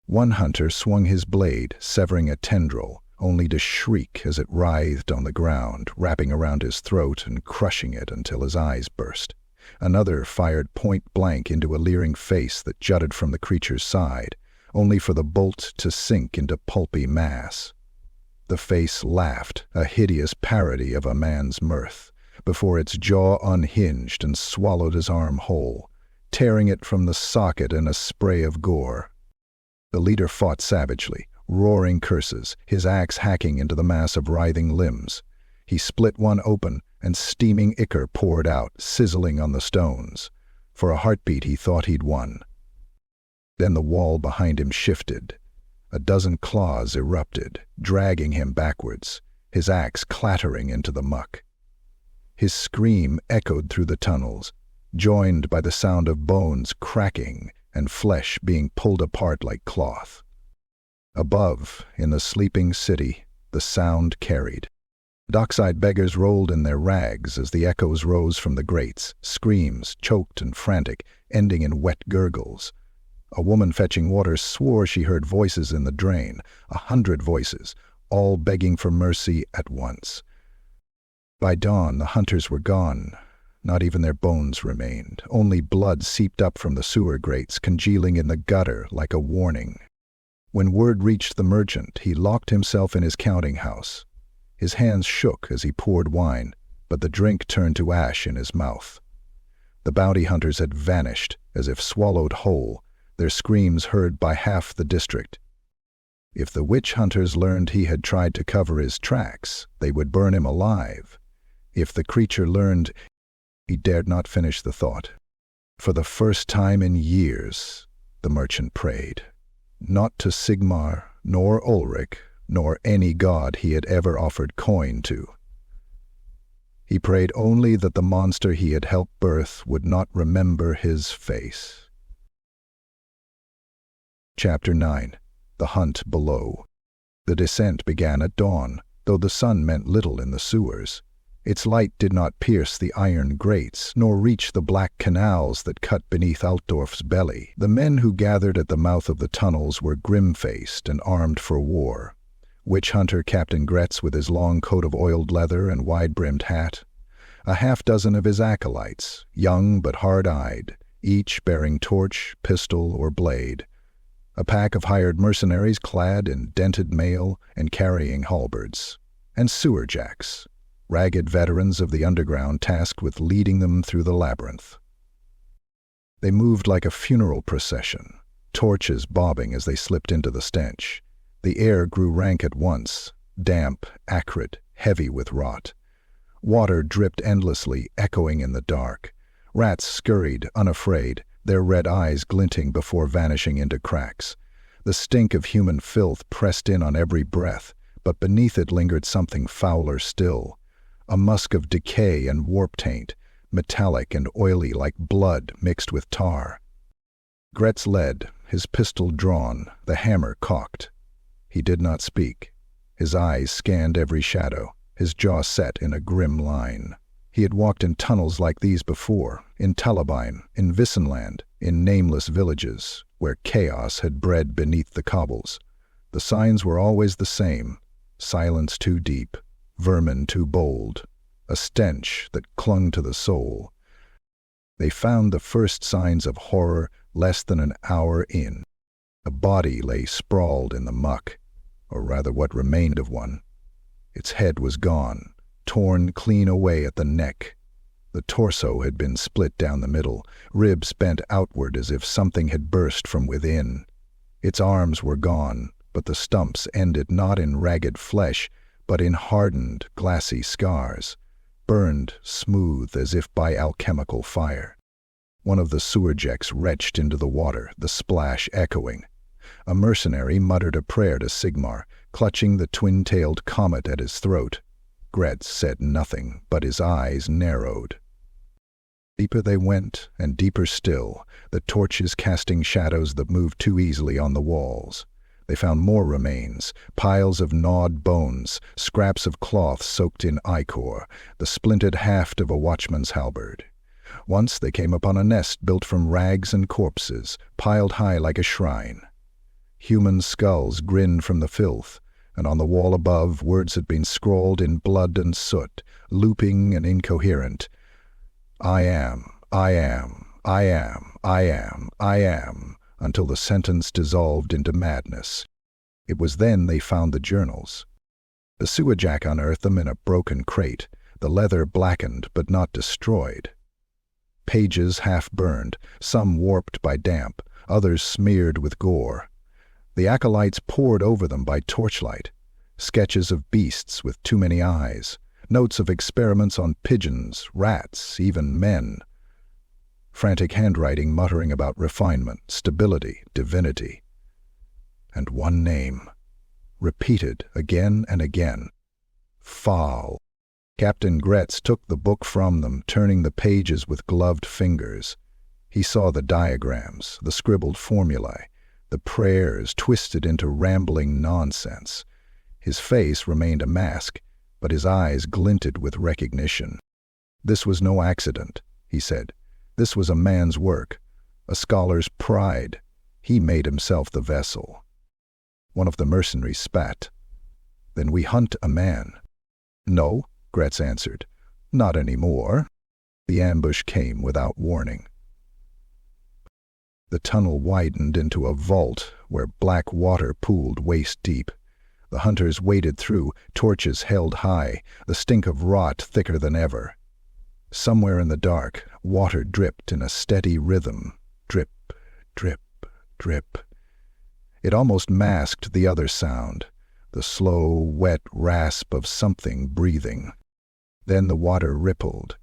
S1: One hunter swung his blade, severing a tendril, only to shriek as it writhed on the ground, wrapping around his throat and crushing it until his eyes burst. Another fired point-blank into a leering face that jutted from the creature's side, only for the bolt to sink into pulpy mass. The face laughed, a hideous parody of a man's mirth, before its jaw unhinged and swallowed his arm whole, tearing it from the socket in a spray of gore. The leader fought savagely, roaring curses, his axe hacking into the mass of writhing limbs. He split one open, and steaming ichor poured out, sizzling on the stones. For a heartbeat he thought he'd won. Then the wall behind him shifted. A dozen claws erupted, dragging him backwards, his axe clattering into the muck. His scream echoed through the tunnels, joined by the sound of bones cracking and flesh being pulled apart like cloth. Above, in the sleeping city, the sound carried. Dockside beggars rolled in their rags as the echoes rose from the grates, screams, choked and frantic, ending in wet gurgles. A woman fetching water swore she heard voices in the drain, 100 voices, all begging for mercy at once. By dawn, the hunters were gone. Not even their bones remained. Only blood seeped up from the sewer grates, congealing in the gutter like a warning. When word reached the merchant, he locked himself in his counting house. His hands shook as he poured wine, but the drink turned to ash in his mouth. The bounty hunters had vanished, as if swallowed whole, their screams heard by half the district. If the witch hunters learned he had tried to cover his tracks, they would burn him alive. If the creature learned, he dared not finish the thought. For the first time in years, the merchant prayed. Not to Sigmar, nor Ulrich, nor any god he had ever offered coin to. He prayed only that the monster he had helped birth would not remember his face. Chapter 9. The Hunt Below. The descent began at dawn, though the sun meant little in the sewers. Its light did not pierce the iron grates, nor reach the black canals that cut beneath Altdorf's belly. The men who gathered at the mouth of the tunnels were grim-faced and armed for war. Witch-hunter Captain Gretz with his long coat of oiled leather and wide-brimmed hat. A half-dozen of his acolytes, young but hard-eyed, each bearing torch, pistol, or blade. A pack of hired mercenaries clad in dented mail and carrying halberds. And sewer jacks, ragged veterans of the underground tasked with leading them through the labyrinth. They moved like a funeral procession, torches bobbing as they slipped into the stench. The air grew rank at once, damp, acrid, heavy with rot. Water dripped endlessly, echoing in the dark. Rats scurried, unafraid, their red eyes glinting before vanishing into cracks. The stink of human filth pressed in on every breath, but beneath it lingered something fouler still. A musk of decay and warp-taint, metallic and oily like blood mixed with tar. Gretz led, his pistol drawn, the hammer cocked. He did not speak. His eyes scanned every shadow, his jaw set in a grim line. He had walked in tunnels like these before, in Talabine, in Wissenland, in nameless villages, where chaos had bred beneath the cobbles. The signs were always the same: silence too deep, vermin too bold, a stench that clung to the soul. They found the first signs of horror less than an hour in. A body lay sprawled in the muck, or rather what remained of one. Its head was gone, torn clean away at the neck. The torso had been split down the middle, ribs bent outward as if something had burst from within. Its arms were gone, but the stumps ended not in ragged flesh, but in hardened, glassy scars, burned smooth as if by alchemical fire. One of the sewerjacks retched into the water, the splash echoing. A mercenary muttered a prayer to Sigmar, clutching the twin-tailed comet at his throat. Gretz said nothing, but his eyes narrowed. Deeper they went, and deeper still, the torches casting shadows that moved too easily on the walls. They found more remains, piles of gnawed bones, scraps of cloth soaked in ichor, the splintered haft of a watchman's halberd. Once they came upon a nest built from rags and corpses, piled high like a shrine. Human skulls grinned from the filth, and on the wall above words had been scrawled in blood and soot, looping and incoherent. I am, I am, I am, I am, I am, until the sentence dissolved into madness. It was then they found the journals. The sewerjack unearthed them in a broken crate, the leather blackened but not destroyed. Pages half-burned, some warped by damp, others smeared with gore. The acolytes pored over them by torchlight. Sketches of beasts with too many eyes, notes of experiments on pigeons, rats, even men. Frantic handwriting muttering about refinement, stability, divinity. And one name, repeated again and again: Fahl. Captain Gretz took the book from them, turning the pages with gloved fingers. He saw the diagrams, the scribbled formulae, the prayers twisted into rambling nonsense. His face remained a mask, but his eyes glinted with recognition. This was no accident, he said. This was a man's work, a scholar's pride. He made himself the vessel. One of the mercenaries spat. Then we hunt a man. No, Gretz answered. Not anymore. The ambush came without warning. The tunnel widened into a vault where black water pooled waist-deep. The hunters waded through, torches held high, the stink of rot thicker than ever. Somewhere in the dark, water dripped in a steady rhythm. Drip, drip, drip. It almost masked the other sound, the slow, wet rasp of something breathing. Then the water rippled.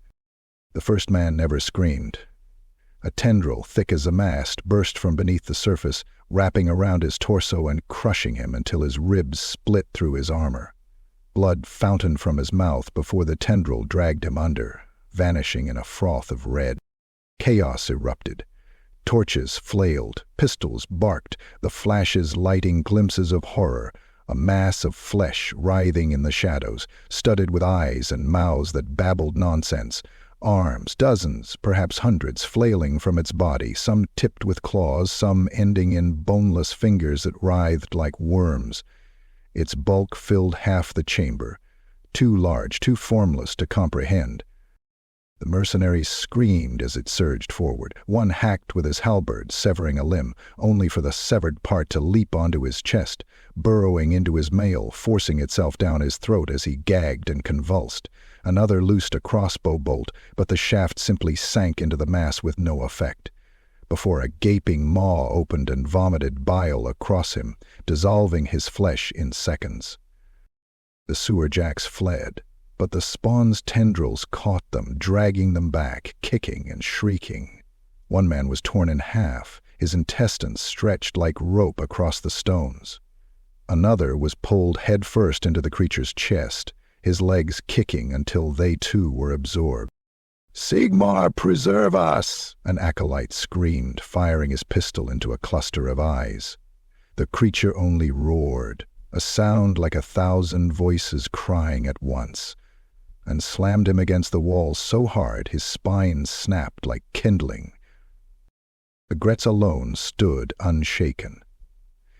S1: The first man never screamed. A tendril, thick as a mast, burst from beneath the surface, wrapping around his torso and crushing him until his ribs split through his armor. Blood fountained from his mouth before the tendril dragged him under, vanishing in a froth of red. Chaos erupted. Torches flailed, pistols barked, the flashes lighting glimpses of horror, a mass of flesh writhing in the shadows, studded with eyes and mouths that babbled nonsense. Arms, dozens, perhaps hundreds, flailing from its body, some tipped with claws, some ending in boneless fingers that writhed like worms. Its bulk filled half the chamber, too large, too formless to comprehend. The mercenary screamed as it surged forward. One hacked with his halberd, severing a limb, only for the severed part to leap onto his chest, burrowing into his mail, forcing itself down his throat as he gagged and convulsed. Another loosed a crossbow bolt, but the shaft simply sank into the mass with no effect. Before a gaping maw opened and vomited bile across him, dissolving his flesh in seconds. The sewerjacks fled, but the spawn's tendrils caught them, dragging them back, kicking and shrieking. One man was torn in half, his intestines stretched like rope across the stones. Another was pulled headfirst into the creature's chest, his legs kicking until they too were absorbed. "Sigmar, preserve us!" an acolyte screamed, firing his pistol into a cluster of eyes. The creature only roared, a sound like 1,000 voices crying at once. and slammed him against the wall so hard his spine snapped like kindling. Gretz alone stood unshaken.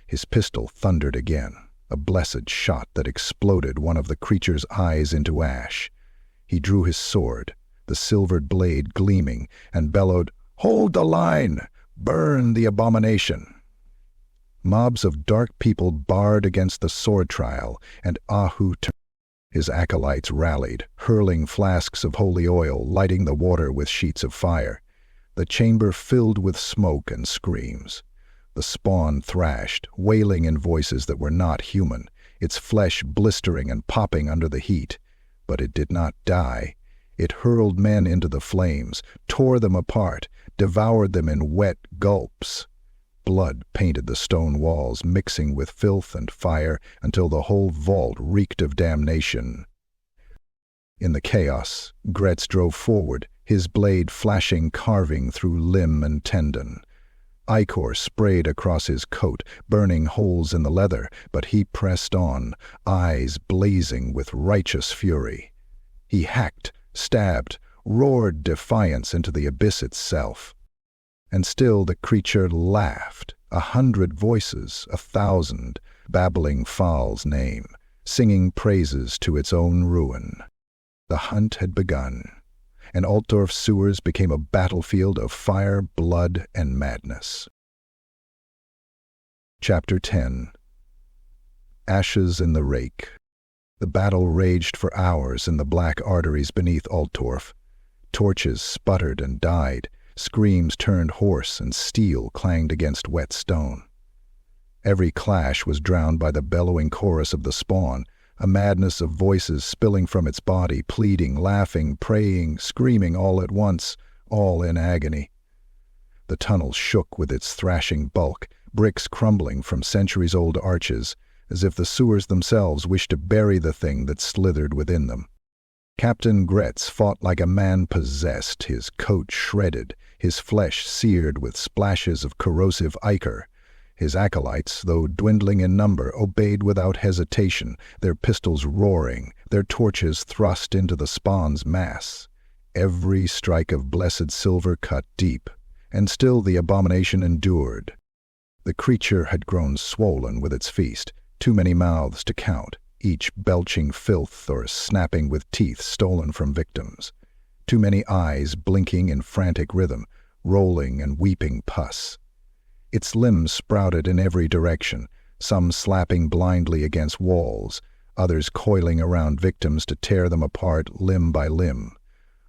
S1: His pistol thundered again, a blessed shot that exploded one of the creature's eyes into ash. He drew his sword, the silvered blade gleaming, and bellowed, "Hold the line! Burn the abomination!" Mobs of dark people barred against the sword trial, and Ahu turned. His acolytes rallied, hurling flasks of holy oil, lighting the water with sheets of fire. The chamber filled with smoke and screams. The spawn thrashed, wailing in voices that were not human, its flesh blistering and popping under the heat. But it did not die. It hurled men into the flames, tore them apart, devoured them in wet gulps. Blood painted the stone walls, mixing with filth and fire until the whole vault reeked of damnation. In the chaos, Gretz drove forward, his blade flashing, carving through limb and tendon. Ichor sprayed across his coat, burning holes in the leather, but he pressed on, eyes blazing with righteous fury. He hacked, stabbed, roared defiance into the abyss itself. And still the creature laughed, 100 voices, 1,000, babbling Phal's name, singing praises to its own ruin. The hunt had begun, and Altdorf's sewers became a battlefield of fire, blood, and madness. Chapter 10. Ashes in the Reik. The battle raged for hours in the black arteries beneath Altdorf. Torches sputtered and died. Screams turned hoarse, and steel clanged against wet stone. Every clash was drowned by the bellowing chorus of the spawn, a madness of voices spilling from its body, pleading, laughing, praying, screaming all at once, all in agony. The tunnel shook with its thrashing bulk, bricks crumbling from centuries-old arches, as if the sewers themselves wished to bury the thing that slithered within them. Captain Gretz fought like a man possessed, his coat shredded, his flesh seared with splashes of corrosive ichor. His acolytes, though dwindling in number, obeyed without hesitation, their pistols roaring, their torches thrust into the spawn's mass. Every strike of blessed silver cut deep, and still the abomination endured. The creature had grown swollen with its feast, too many mouths to count, each belching filth or snapping with teeth stolen from victims. Too many eyes blinking in frantic rhythm, rolling and weeping pus. Its limbs sprouted in every direction, some slapping blindly against walls, others coiling around victims to tear them apart limb by limb.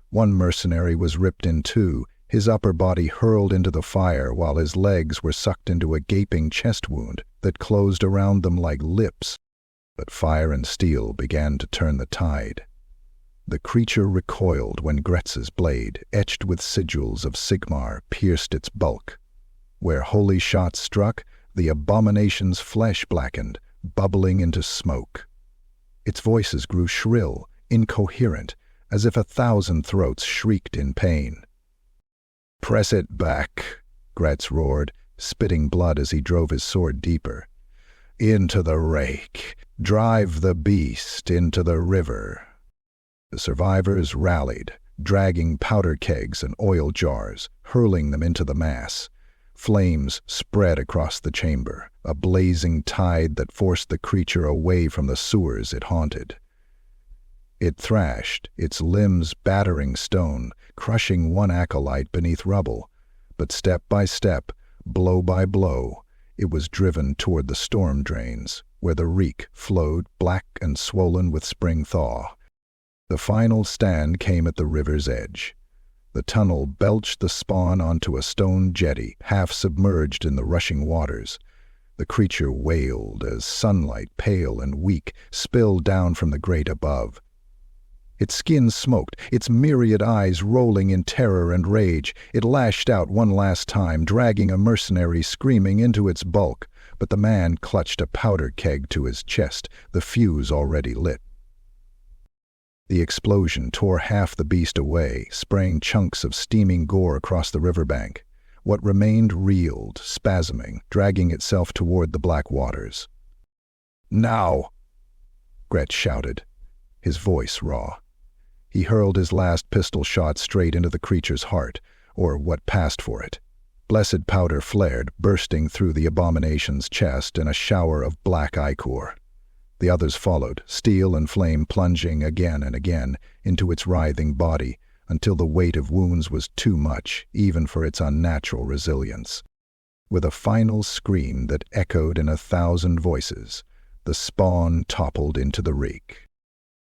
S1: One mercenary was ripped in two, his upper body hurled into the fire while his legs were sucked into a gaping chest wound that closed around them like lips. But fire and steel began to turn the tide. The creature recoiled when Gretz's blade, etched with sigils of Sigmar, pierced its bulk. Where holy shots struck, the abomination's flesh blackened, bubbling into smoke. Its voices grew shrill, incoherent, as if 1,000 throats shrieked in pain. "Press it back," Gretz roared, spitting blood as he drove his sword deeper. "Into the Reik. Drive the beast into the river." The survivors rallied, dragging powder kegs and oil jars, hurling them into the mass. Flames spread across the chamber, a blazing tide that forced the creature away from the sewers it haunted. It thrashed, its limbs battering stone, crushing one acolyte beneath rubble, but step by step, blow by blow, it was driven toward the storm drains, where the Reik flowed black and swollen with spring thaw. The final stand came at the river's edge. The tunnel belched the spawn onto a stone jetty, half submerged in the rushing waters. The creature wailed as sunlight, pale and weak, spilled down from the grate above. Its skin smoked, its myriad eyes rolling in terror and rage. It lashed out one last time, dragging a mercenary screaming into its bulk, but the man clutched a powder keg to his chest, the fuse already lit. The explosion tore half the beast away, spraying chunks of steaming gore across the riverbank. What remained reeled, spasming, dragging itself toward the black waters. "Now!" Gretz shouted, his voice raw. He hurled his last pistol shot straight into the creature's heart, or what passed for it. Blessed powder flared, bursting through the abomination's chest in a shower of black ichor. The others followed, steel and flame plunging again and again into its writhing body, until the weight of wounds was too much, even for its unnatural resilience. With a final scream that echoed in 1,000 voices, the spawn toppled into the Reik.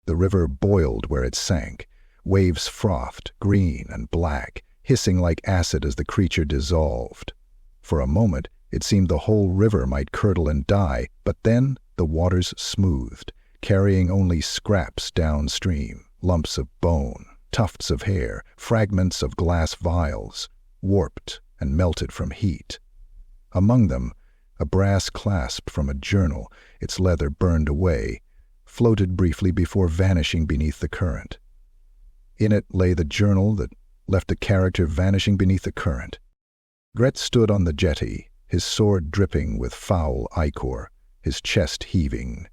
S1: The river boiled where it sank. Waves frothed, green and black, hissing like acid as the creature dissolved. For a moment, it seemed the whole river might curdle and die, but then the waters smoothed, carrying only scraps downstream, lumps of bone, tufts of hair, fragments of glass vials, warped and melted from heat. Among them, a brass clasp from a journal, its leather burned away, floated briefly before vanishing beneath the current. In it lay the journal that left the character vanishing beneath the current. Gret stood on the jetty, his sword dripping with foul ichor, his chest heaving.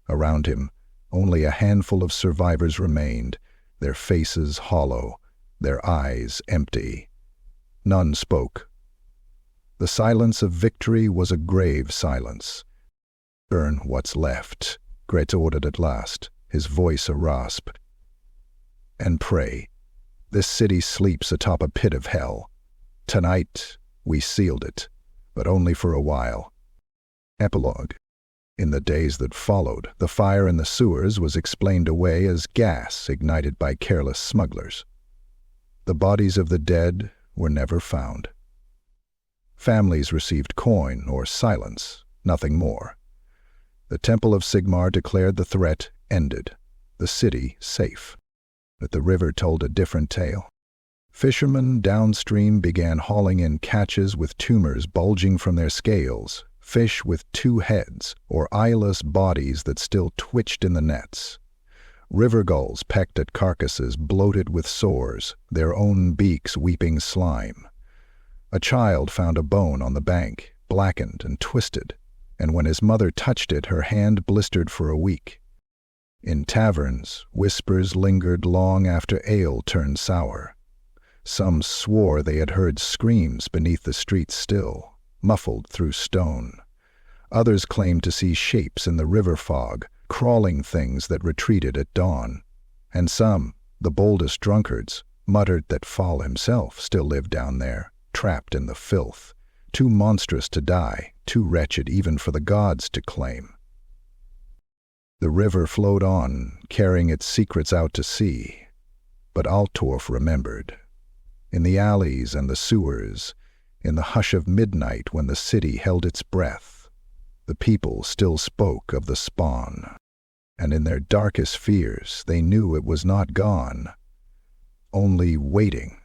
S1: Around him, only a handful of survivors remained, their faces hollow, their eyes empty. None spoke. The silence of victory was a grave silence. "Burn what's left," Gret ordered at last, his voice a rasp. "And pray. This city sleeps atop a pit of hell. Tonight, we sealed it, but only for a while." Epilogue. In the days that followed, the fire in the sewers was explained away as gas ignited by careless smugglers. The bodies of the dead were never found. Families received coin or silence, nothing more. The Temple of Sigmar declared the threat ended, the city safe. But the river told a different tale. Fishermen downstream began hauling in catches with tumors bulging from their scales, fish with 2 heads, or eyeless bodies that still twitched in the nets. River gulls pecked at carcasses bloated with sores, their own beaks weeping slime. A child found a bone on the bank, blackened and twisted, and when his mother touched it, her hand blistered for a week. In taverns, whispers lingered long after ale turned sour. Some swore they had heard screams beneath the streets still, muffled through stone. Others claimed to see shapes in the river fog, crawling things that retreated at dawn. And some, the boldest drunkards, muttered that Fahl himself still lived down there, trapped in the filth, too monstrous to die, too wretched even for the gods to claim. The river flowed on, carrying its secrets out to sea. But Altdorf remembered. In the alleys and the sewers, in the hush of midnight when the city held its breath, the people still spoke of the spawn. And in their darkest fears, they knew it was not gone, only waiting.